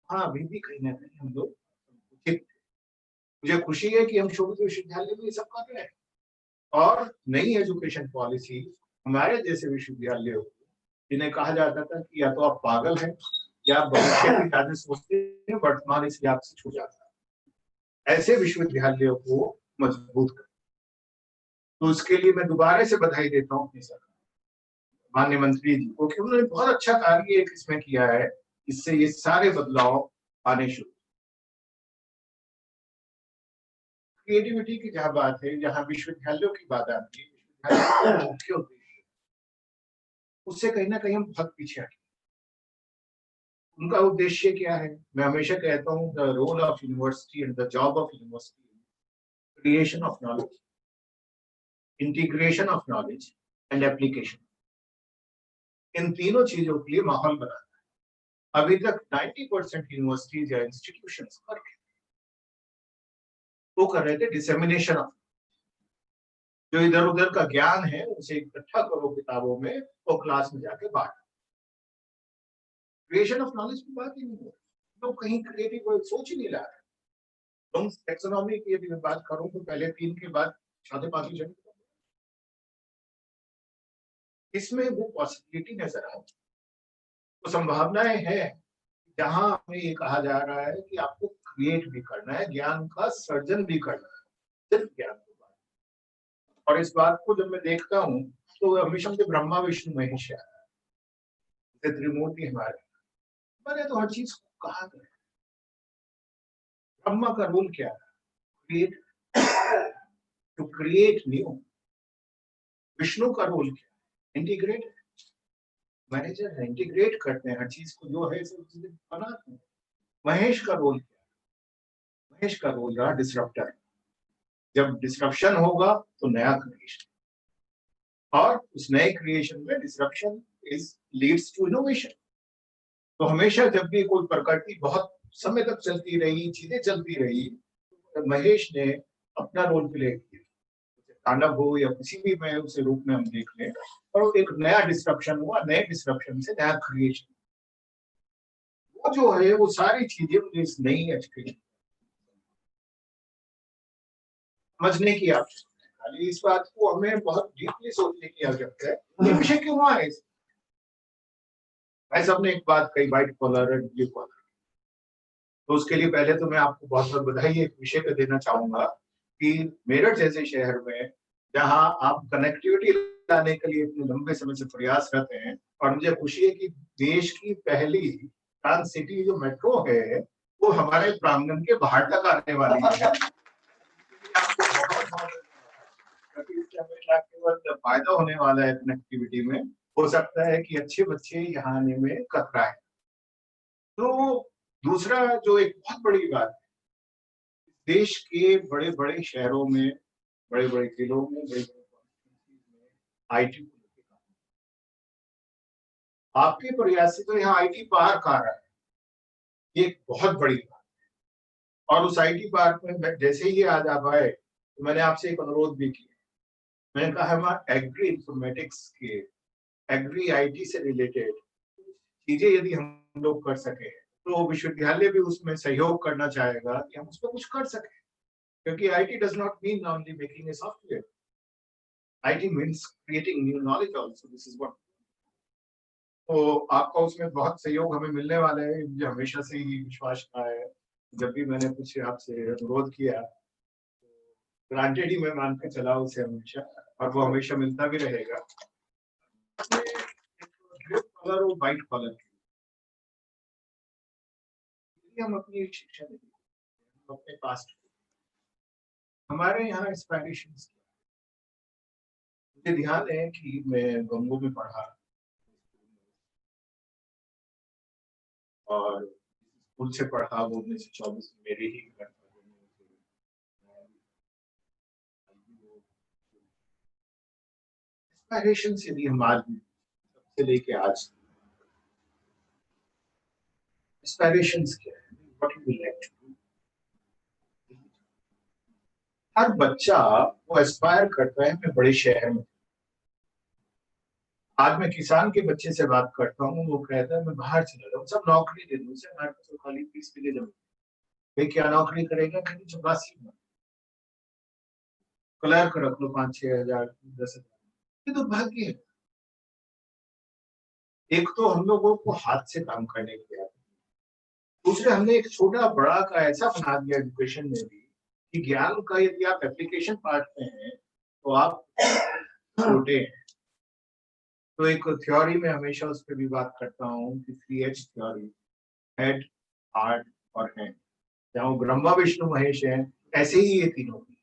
हाँ अभी भी कहीं ना कहीं हम लोग उचित। मुझे खुशी है कि हम शोभित विश्वविद्यालय में ये सब कर रहे हैं, और नई एजुकेशन पॉलिसी हमारे जैसे विश्वविद्यालयों को, जिन्हें कहा जाता था कि या तो आप पागल हैं या आप भविष्य की ज्यादा सोचते हैं, वर्तमान इसलिए आपसे छूट जाता है, ऐसे विश्वविद्यालयों को मजबूत कर। तो उसके लिए मैं दोबारा से बधाई देता हूँ अपनी सरकार, माननीय मंत्री जी को, कि उन्होंने बहुत अच्छा कार्य एक इसमें किया है, इससे ये सारे बदलाव आने शुरू। क्रिएटिविटी की जहां बात है, जहां विश्वविद्यालयों की बात आती है, विश्वविद्यालय का मुख्य उद्देश्य, उससे कहीं ना कहीं हम बहुत पीछे हटे। उनका उद्देश्य क्या है, मैं हमेशा कहता हूँ the role of university and the job of university, creation of knowledge, integration of knowledge and application. इन तीनों चीजों के लिए माहौल बनाना है। अभी तक 90% यूनिवर्सिटीज या इंस्टीट्यूशंस वो कर रहे थे डिसेमिनेशन ऑफ, जो इधर उधर का ज्ञान है उसे इकट्ठा करो किताबों में और क्लास में जाके बांट। क्रिएशन ऑफ नॉलेज की बात ही नहीं है, लोग कहीं क्रिएटिव सोच ही नहीं ला रहे। ब्लूम्स टैक्सोनॉमी की यदि मैं बात करूं तो पहले 3 के बाद चौथे 5वें जन इसमें वो पॉसिबिलिटी नजर आती है, तो संभावनाएं हैं जहां हमें ये कहा जा रहा है कि आपको क्रिएट भी करना है, ज्ञान का सर्जन भी करना है, सिर्फ ज्ञान की बात। और इस बात को जब मैं देखता हूँ तो हमेशा मुझे ब्रह्मा विष्णु महेश याद आता है। त्रिमूर्ति हमारे, मैंने तो हर चीज को कहा है। ब्रह्मा का रोल क्या है? Create, to create new. Vishnu का रोल क्या है? इंटीग्रेट, मैनेजर है, इंटीग्रेट करते हैं हर चीज को, जो है सब चीजें बनाते हैं। महेश का रोल क्या है? महेश का रोल रहा डिसरप्टर। जब डिसरप्शन होगा तो नया क्रिएशन, और उस नए क्रिएशन में disruption is leads to innovation. तो हमेशा जब भी कोई प्रकृति बहुत समय तक चलती रही, चीजें चलती रही, तो महेश ने अपना रोल प्ले किया, तांडव हो या किसी भी में उसे रूप में हम देख लें, और एक नया डिस्ट्रप्शन हुआ, नए डिस्ट्रप्शन से नया क्रिएशन। वो जो है वो सारी चीजें मुझे इस नई एजुकेशन समझने की आवश्यकता है। खाली इस बात को हमें बहुत डीपली सोचने की आवश्यकता है, ये विषय क्यों हुआ है। भाई साहब ने एक बात कही, white collar and blue collar, तो उसके लिए पहले तो मैं आपको बहुत बहुत बधाई एक विषय पे देना चाहूंगा कि मेरठ जैसे शहर में जहां आप कनेक्टिविटी लाने के लिए इतने लंबे समय से प्रयासरत हैं, और मुझे खुशी है कि देश की पहली ट्रांस सिटी जो मेट्रो है वो हमारे प्रांगण के बाहर तक आने वाली है। केवल फायदा होने वाला है कनेक्टिविटी में, हो सकता है कि अच्छे बच्चे यहाँ आने में कतराए। तो दूसरा जो एक बहुत बड़ी बात है, देश के बड़े बड़े शहरों में, बड़े बड़े जिलों में, बड़े बड़े आईटी, आपके प्रयास से तो यहाँ आईटी पार्क आ रहा है, ये एक बहुत बड़ी बात है। और उस आईटी पार्क में जैसे ही आज आप आए तो मैंने आपसे एक अनुरोध भी किया, मैंने कहा हम एग्री इंफॉर्मेटिक्स के, एग्री आईटी से रिलेटेड चीजें यदि हम लोग कर सके तो विश्वविद्यालय भी उसमें सहयोग करना चाहेगा कि हम उसमें कुछ कर सके, क्योंकि IT does not mean only making a software, IT means creating new knowledge also, this is what. तो आपका उसमें बहुत सहयोग हमें मिलने वाला है, मुझे हमेशा से ही विश्वास रहा है। जब भी मैंने कुछ आपसे अनुरोध किया, ग्रांटेड ही मैं मान के चला उसे हमेशा, और वो हमेशा मिलता भी रहेगा। कलर और व्हाइट कलर हम अपनी शिक्षा देते हैं, अपने पास्ट हमारे यहाँ इंस्पायरेशंस, मुझे ध्यान है कि मैं गंगो में पढ़ा और स्कूल से पढ़ा, वो 1924 मेरे ही घर इंस्पायरेशन से भी हम आज से लेके आज इंस्पायरेशंस क्या है, what you like to do. हर बच्चा वो एस्पायर करता है मैं बड़े शहर में। आज मैं किसान के बच्चे से बात करता हूँ, वो कहता है मैं बाहर चला जाऊँ, सब नौकरी दे दूँ, हमारे पास तो खाली 30 बीघे जमीन, भाई क्या नौकरी करेगा, कहीं 84 में क्लर्क रख लो 5-6 हजार 10,000, ये तो भाग्य है। एक तो हम लोगों को हाथ से काम करने की आदत, दूसरे हमने एक छोटा बड़ा का ऐसा बना दिया एजुकेशन में भी कि ज्ञान का यदि आप एप्लीकेशन पार्ट में हैं तो आप छोटे हैं। तो एक थ्योरी में हमेशा उस पर भी बात करता हूँ कि 3H थ्योरी, हेड, हार्ट और हैंड, जहाँ ब्रह्मा विष्णु महेश है, ऐसे ही ये तीनों भी,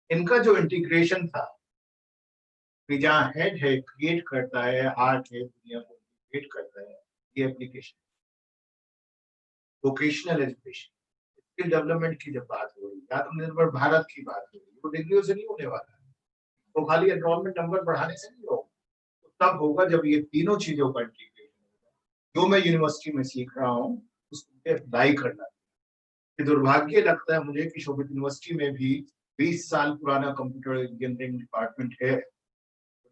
इनका जो इंटीग्रेशन था कि जहाँ हेड है क्रिएट करता है, हार्ट है दुनिया को क्रिएट करता है, ये application vocational education, skill development की जब बात हो रही है, आत्मनिर्भर भारत की बात हो रही है, वो डिग्रियों से नहीं होने वाला है, वो खाली एनरोलमेंट नंबर बढ़ाने से नहीं होगा, तो तब होगा जब ये तीनों चीजों का इंटीग्रेशन होगा। जो मैं यूनिवर्सिटी में सीख रहा हूँ उसको अप्लाई करना। ये दुर्भाग्य लगता है मुझे कि शोभित यूनिवर्सिटी में भी 20 साल पुराना कंप्यूटर इंजीनियरिंग डिपार्टमेंट है।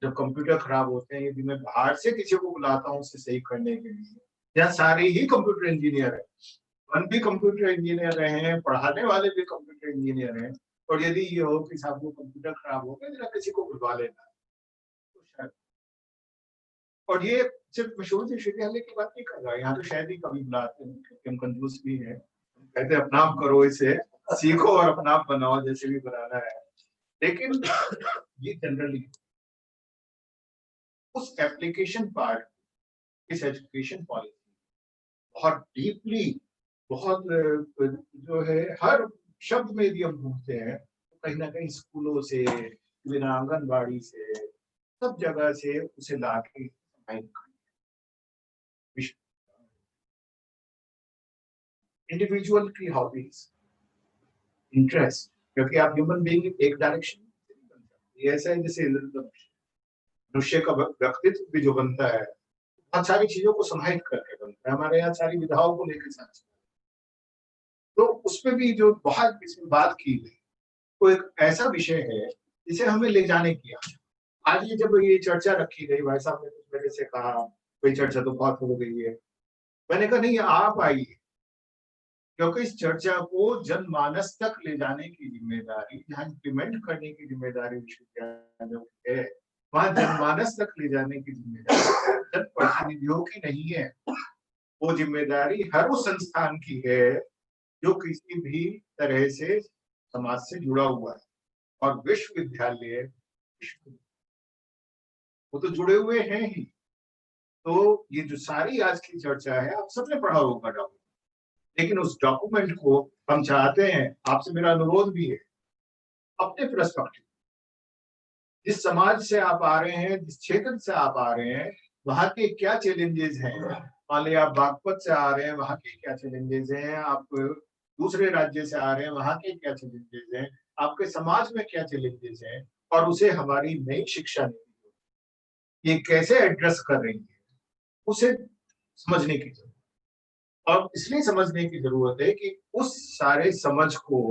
जब कंप्यूटर खराब होते हैं, यदि मैं बाहर से किसी को बुलाता हूँ उसे सही करने के लिए, यहाँ सारे ही कंप्यूटर इंजीनियर है, हम भी कंप्यूटर इंजीनियर रहे हैं, पढ़ाने वाले भी कंप्यूटर इंजीनियर हैं, और यदि ये हो कि साहब को कंप्यूटर खराब हो गया, जरा किसी को बुलवा लेना, तो शायद। और ये सिर्फ मशहूर विश्वविद्यालय की बात नहीं कर रहा, यहाँ तो शायद ही कभी बुलाते हैं क्योंकि हम कंजूस भी हैं, कहते हैं अपना आप करो, इसे सीखो और अपना आप बनाओ, जैसे भी बनाना है। लेकिन ये जनरली उस एप्लीकेशन पार्ट, इस एजुकेशन पॉलिसी बहुत डीपली, बहुत जो है, हर शब्द में यदि हम ढूंढते हैं तो कहीं ना कहीं स्कूलों से, बिना आंगनबाड़ी से, सब जगह से उसे ला के इंडिविजुअल की हॉबीज, इंटरेस्ट, क्योंकि आप ह्यूमन बीइंग एक डायरेक्शन, ये ऐसा है जैसे मनुष्य का व्यक्तित्व भी जो बनता है बहुत सारी चीजों को समाहित करके बनता है। हमारे यहाँ सारी विधाओं को लेकर साथ, तो उसमें भी जो बहुत इसमें बात की गई, वो एक ऐसा विषय है जिसे हमें ले जाने की आज ये जब ये चर्चा रखी गई, भाई साहब ने कुछ मेरे से कहा कोई चर्चा तो बहुत हो गई है, मैंने कहा नहीं, आप आइए, क्योंकि इस चर्चा को जनमानस तक ले जाने की जिम्मेदारी, जहाँ इम्प्लीमेंट करने की जिम्मेदारी विश्वविद्यालयों की है, वहां जनमानस तक ले जाने की जिम्मेदारी जनप्रतिनिधियों की नहीं है। वो जिम्मेदारी हर उस संस्थान की है जो किसी भी तरह से समाज से जुड़ा हुआ है, और विश्वविद्यालय वो तो जुड़े हुए हैं ही। तो ये जो सारी आज की चर्चा है, आप सबने पढ़ा होगा डॉक्यूमेंट, लेकिन उस डॉक्यूमेंट को हम चाहते हैं, आपसे मेरा अनुरोध भी है, अपने पर्सपेक्टिव, जिस समाज से आप आ रहे हैं, जिस क्षेत्र से आप आ रहे हैं, वहाँ के क्या चैलेंजेस हैं, मान लीजिए आप बागपत से आ रहे हैं, वहाँ के क्या चैलेंजेस हैं, आप दूसरे राज्य से आ रहे हैं, वहाँ के क्या चैलेंजेस हैं, आपके समाज में क्या चैलेंजेस हैं, और उसे हमारी नई शिक्षा नीति ये कैसे एड्रेस कर रही है, उसे समझने की जरूरत, और इसलिए समझने की जरूरत है कि उस सारे समझ को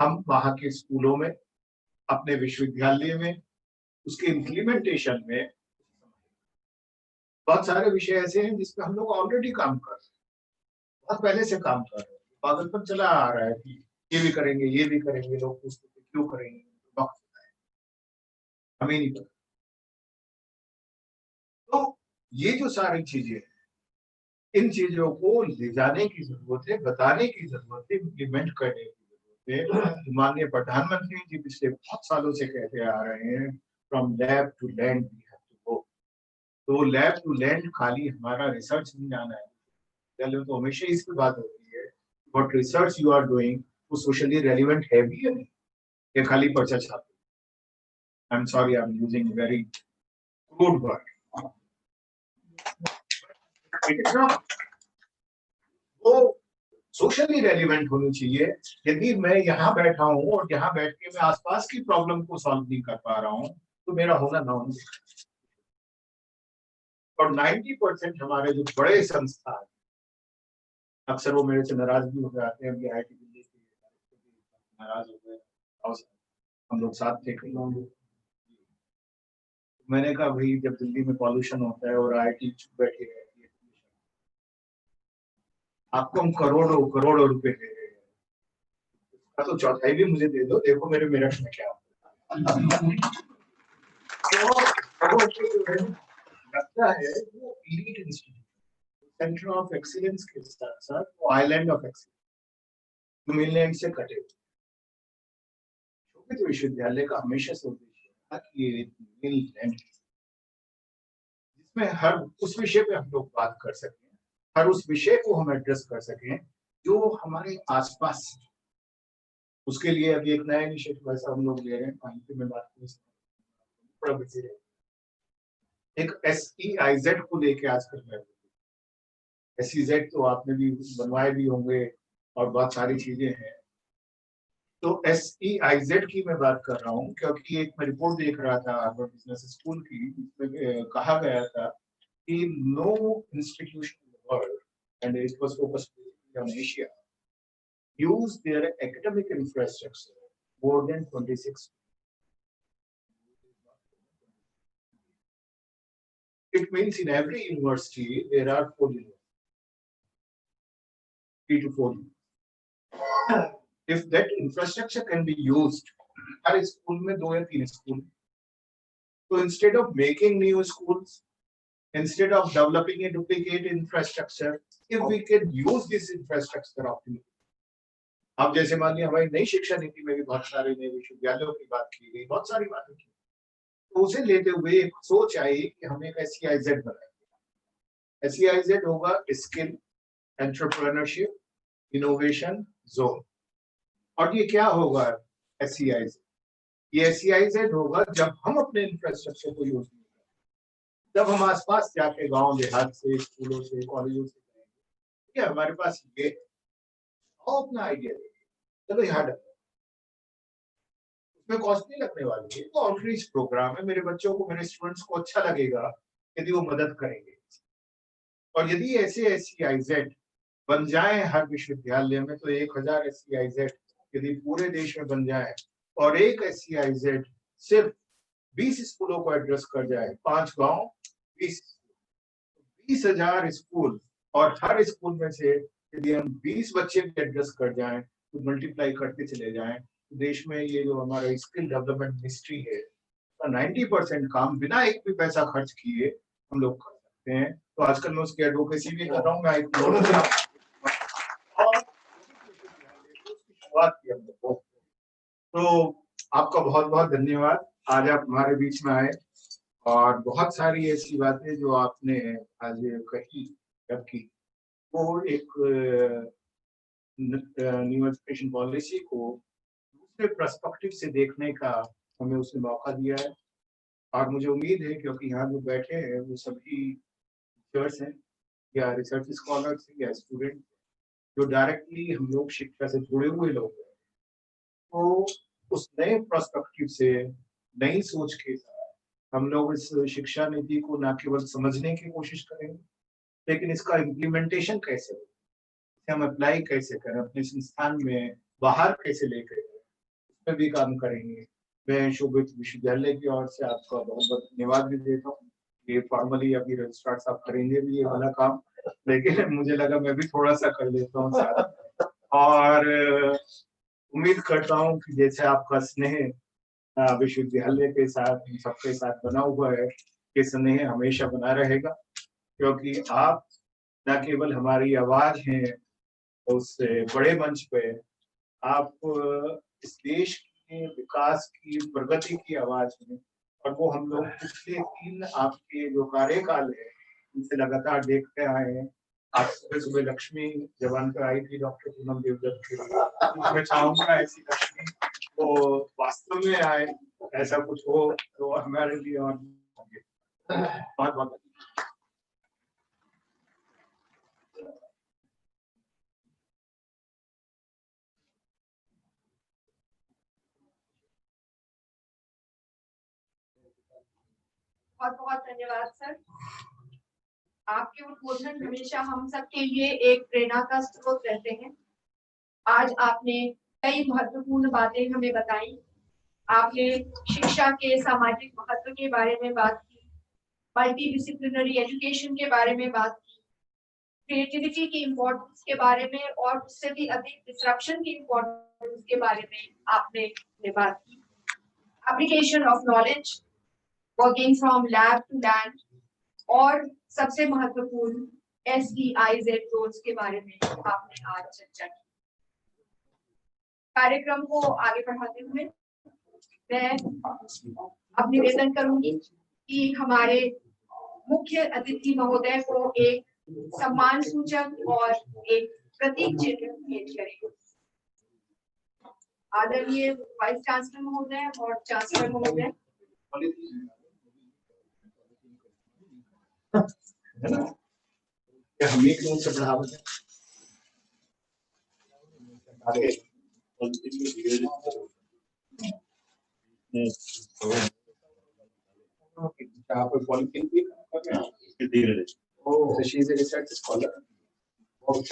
हम वहां के स्कूलों में, अपने विश्वविद्यालय में, उसके इम्प्लीमेंटेशन में, बहुत सारे विषय ऐसे हैं जिसपे हम लोग ऑलरेडी काम कर रहे हैं, बहुत पहले से काम कर रहे हैं, पागलपन चला आ रहा है कि ये भी करेंगे, ये भी करेंगे, लोग पूछते थे क्यों करेंगे, वक्त हमें नहीं पता। तो ये जो सारी चीजें हैं, इन चीजों को ले जाने की जरूरत है, बताने की जरूरत है, इम्प्लीमेंट करने की जरूरत है। माननीय प्रधानमंत्री जी पिछले बहुत सालों से कहते आ रहे हैं, from lab to land we have to go. तो लैब टू लैंड खाली हमारा रिसर्च नहीं जाना है, पहले तो हमेशा इसकी बात होती है, what research you are doing वो सोशली रेलिवेंट है भी या नहीं, ये खाली पर्चा छाप। I am sorry, I am using very crude word, वो सोशली रेलिवेंट होनी चाहिए। यदि मैं यहाँ बैठा हूँ और यहाँ बैठ के मैं आसपास की प्रॉब्लम को सॉल्व नहीं कर पा रहा हूँ, तो मेरा होना ना होना। और 90% हमारे जो बड़े संस्थान, अक्सर वो मेरे से नाराज भी हो जाते हैं, IIT दिल्ली के नाराज हो गए, हम लोग साथ थे कई लोग। मैंने कहा भाई, जब दिल्ली में पॉल्यूशन होता है और IIT चुप बैठी रहती है, आपको हम करोड़ों करोड़ों रुपए दे रहे हैं, तो चौथाई भी मुझे दे दो, देखो मेरे मेरठ में क्या लगता है। वो elite institute, centre of excellence के साथ साथ वो आइलैंड ऑफ एक्सीलेंस, मेनलैंड से कटे हुए। शोभित विश्वविद्यालय का हमेशा से उद्देश्य था कि ये मेनलैंड, जिसमें हर उस विषय पे हम लोग बात कर सकें, हर उस विषय को हम एड्रेस कर सकें जो हमारे आसपास। उसके लिए अभी एक नया इनिशिएटिव ऐसा हम लोग ले रहे हैं, वहीं पे मैं बात थोड़ा बिजी रहे, एक SEIZ को लेके आजकल मैं, SEZ तो आपने भी बनवाए भी होंगे और बहुत सारी चीजें हैं। तो SEIZ की मैं बात कर रहा हूँ क्योंकि एक मैं रिपोर्ट देख रहा था हार्वर्ड बिजनेस स्कूल की, जिसमें कहा गया था कि no institution in the world, and it was focused on Asia, use their academic infrastructure more than 26. It means in every university there are 4 universities. 3 to 4 years. If that infrastructure can be used, her school में 2 या 3 school, so instead of making new schools, instead of developing a duplicate infrastructure, if we can use this infrastructure optimally. अब जैसे मान लिया हमारी नई शिक्षा नीति में भी बहुत सारे नए विश्वविद्यालयों की बात की गई, बहुत सारी बातें की, तो उसे लेते हुए एक सोच आई कि हम एक SEIZ बनाएंगे। SEIZ होगा स्किल एंटरप्रेन्योरशिप इनोवेशन जोन। और ये क्या होगा SEIZ? ये SEIZ होगा जब हम अपने इंफ्रास्ट्रक्चर को यूज करेंगे, जब हम आसपास जाके गांव देहात से, स्कूलों से, कॉलेजों से करेंगे, हमारे पास ये अपना आइडिया है, चलो यहाँ उसमें कॉस्ट नहीं लगने वाली है, तो आउटरीच प्रोग्राम है, मेरे बच्चों को, मेरे स्टूडेंट्स को अच्छा लगेगा यदि वो मदद करेंगे। और यदि ऐसे SEIZ बन जाए हर विश्वविद्यालय में, तो 1000 SEIZ यदि पूरे देश में बन जाए और एक SEIZ सिर्फ 20 स्कूलों को एड्रेस कर जाए, 5 गांव 20,000 स्कूल, और हर स्कूल में से यदि हम 20 बच्चे भी एड्रेस कर जाएं, तो मल्टीप्लाई करते चले जाएं, तो देश में ये जो हमारा स्किल डेवलपमेंट मिनिस्ट्री है, 90% काम बिना एक भी पैसा खर्च किए हम लोग कर सकते हैं। तो आजकल मैं उसकी एडवोकेसी भी कर रहा हूँ, मैं एक शुरुआत की हम लोग। तो आपका बहुत बहुत धन्यवाद, आज आप हमारे बीच में आए और बहुत सारी ऐसी बातें जो आपने आज कही रखी, वो एक न्यू एजुकेशन पॉलिसी को दूसरे पर्सपेक्टिव से देखने का हमें उसने मौका दिया है। और मुझे उम्मीद है, क्योंकि यहाँ जो बैठे हैं वो सभी टीचर्स हैं या रिसर्च स्कॉलर्स हैं या स्टूडेंट जो डायरेक्टली हम लोग शिक्षा से जुड़े हुए लोग हैं, तो उस नए पर्सपेक्टिव से, नई सोच के साथ हम लोग इस शिक्षा नीति को न केवल समझने की कोशिश करेंगे, लेकिन इसका इम्प्लीमेंटेशन कैसे हो, हम अप्लाई कैसे करें, अपने संस्थान में बाहर कैसे लेकर उसमें भी काम करेंगे। मैं शोभित विश्वविद्यालय की ओर से आपका बहुत बहुत धन्यवाद भी देता हूँ। ये फॉर्मली अभी रजिस्ट्रार साहब करेंगे भी ये वाला काम, लेकिन मुझे लगा मैं भी थोड़ा सा कर लेता हूँ साथ। और उम्मीद करता हूँ कि जैसे आपका स्नेह विश्वविद्यालय के साथ, सबके साथ बना हुआ है, ये स्नेह हमेशा बना रहेगा, क्योंकि आप न केवल हमारी आवाज हैं उस बड़े मंच पे, आप इस देश के विकास की, प्रगति की आवाज में, और वो हम लोग पिछले 3 आपके जो कार्यकाल है उनसे लगातार देखते आए हैं। आप सुबह लक्ष्मी जवान पर आई थी डॉक्टर पूनम देवदत्त की, मैं चाहूंगा ऐसी लक्ष्मी वो वास्तव में आए, ऐसा कुछ हो तो हमारे लिए और बहुत बहुत बहुत बहुत धन्यवाद सर। आपके उद्बोधन हमेशा हम सबके लिए एक प्रेरणा का स्रोत रहते हैं। आज आपने कई महत्वपूर्ण बातें हमें बताई। आपने शिक्षा के सामाजिक महत्व के बारे में बात की, मल्टी डिसिप्लिनरी एजुकेशन के बारे में बात की, क्रिएटिविटी की इम्पोर्टेंस के बारे में, और उससे भी अधिक डिस्ट्रप्शन की इम्पोर्टेंस के बारे में आपने बात की। Application of knowledge, working from lab to land, और सबसे महत्वपूर्ण SEIZ गोल्स के बारे में आपने आज चर्चा की। कार्यक्रम को आगे बढ़ाते हुए मैं अब निवेदन करूंगी कि हमारे मुख्य अतिथि महोदय को एक सम्मान सूचक और एक प्रतीक चिन्ह भेंट करें। आदरणीय वाइस चांसलर महोदय और चांसलर महोदय, हम एक नोट से बढ़ावा दें आप पॉलिटिक्स भी कर रहे हैं। Oh, she is a research scholar. बहुत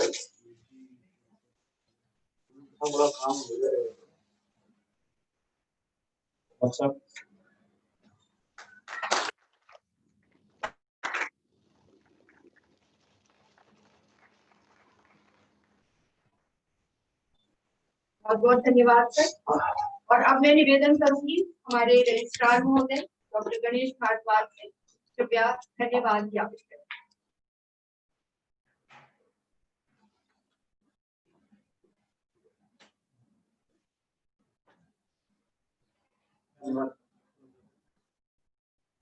बड़ा काम हो गया है। अच्छा, बहुत बहुत धन्यवाद सर। और अब मैं निवेदन करूंगी हमारे रजिस्ट्रार महोदय डॉक्टर गणेश भारद्वाज से, कृपया धन्यवाद ज्ञापित करें।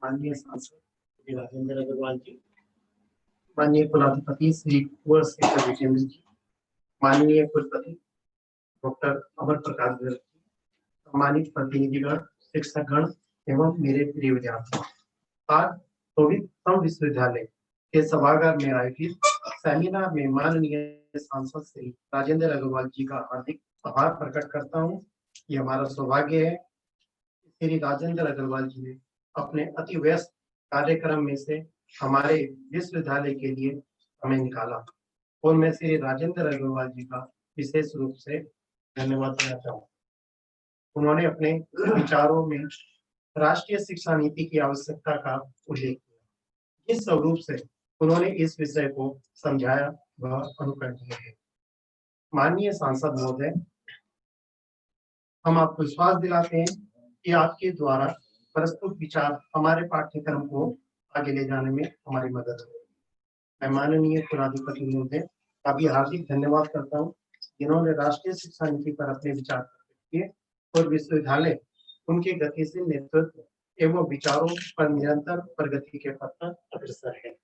माननीय सांसद श्री राजेंद्र अग्रवाल जी, माननीय कुलाधिपति श्री कुंवर शेखर विजेंद्र जी, माननीय कुलपति डॉक्टर अमर प्रकाश गर्ग जी, सम्मानित प्रतिनिधिगण, शिक्षकगण एवं मेरे प्रिय विद्यार्थी, आज शोभित विश्वविद्यालय के सभागार में आयोजित सेमिनार में माननीय सांसद श्री राजेंद्र अग्रवाल जी का हार्दिक आभार प्रकट करता हूँ। ये हमारा सौभाग्य है, श्री राजेंद्र अग्रवाल जी ने अपने अति व्यस्त कार्यक्रम में से हमारे विश्वविद्यालय के लिए समय निकाला और मैं श्री राजेंद्र अग्रवाल जी का विशेष रूप से धन्यवाद देना चाहूँ। उन्होंने अपने विचारों में राष्ट्रीय शिक्षा नीति की आवश्यकता का उल्लेख किया। इस स्वरूप से उन्होंने इस विषय को समझाया व अनुकरणीय है। माननीय सांसद महोदय, हम आपको विश्वास दिलाते हैं कि आपके द्वारा प्रस्तुत विचार हमारे पाठ्यक्रम को आगे ले जाने में हमारी मदद करेगी। मैं माननीय कुलाधिपति महोदय का भी हार्दिक धन्यवाद करता हूँ, जिन्होंने राष्ट्रीय शिक्षा नीति पर अपने विचार किए और विश्वविद्यालय उनके गतिशील नेतृत्व एवं विचारों पर निरंतर प्रगति के पथ पर अग्रसर है।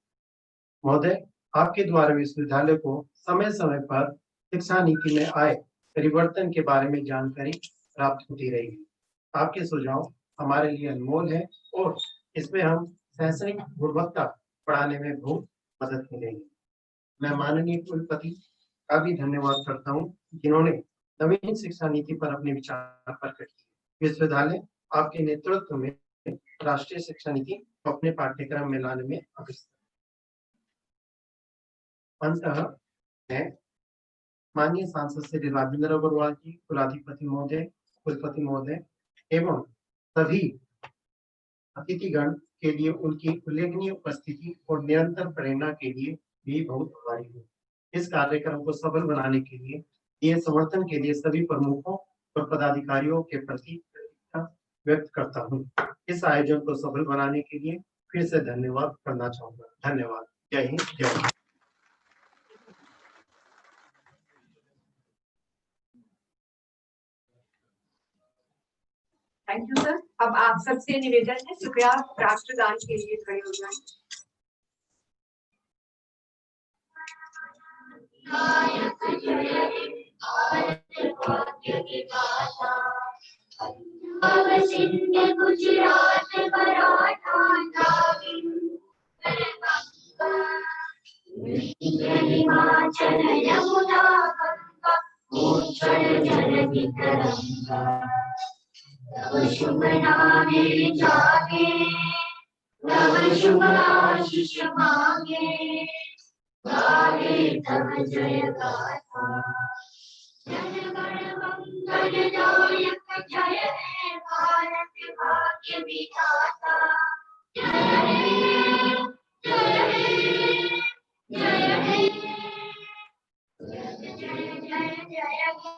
महोदय, आपके द्वारा विश्वविद्यालय को समय समय पर शिक्षा नीति में आए परिवर्तन के बारे में जानकारी प्राप्त होती रही। आपके सुझाव हमारे लिए अनमोल है और इसमें हम शैक्षणिक गुणवत्ता बढ़ाने में बहुत मदद मिलेगी। मैं माननीय कुलपति का भी धन्यवाद करता हूँ, जिन्होंने नवीन शिक्षा नीति पर अपने विचार प्रकट किए। विश्वविद्यालय आपके नेतृत्व में राष्ट्रीय शिक्षा नीति को अपने पाठ्यक्रम में लाने में अग्रसर। अंततः मैं माननीय सांसद श्री राजेंद्र अग्रवाल जी, कुलाधिपति महोदय, कुलपति महोदय एवं सभी अतिथिगण के लिए उनकी उल्लेखनीय उपस्थिति और निरंतर प्रेरणा के लिए भी बहुत आभारी हूँ। इस कार्यक्रम को सफल बनाने के लिए दिए समर्थन के लिए सभी प्रमुखों और पदाधिकारियों के प्रति कृतज्ञता व्यक्त करता हूँ। इस आयोजन को सफल बनाने के लिए फिर से धन्यवाद करना चाहूंगा। धन्यवाद। जय हिंद, जय भारत। Thank you sir. अब आप सबसे निवेदन है, कृपया राष्ट्रगान के लिए खड़े हो जाएं। गुजरात मराठा हिमाचल यमुना गंगा उत्कल जलधि तरंगा, तव शुभ नामे जागे, तव शुभ आशीष मांगे, गावे तव जय गाथा। जन गण मंगल दायक जय हे भारत भाग्य विधाता। जय हे, जय हे, जय हे, जय जय जय जय हे।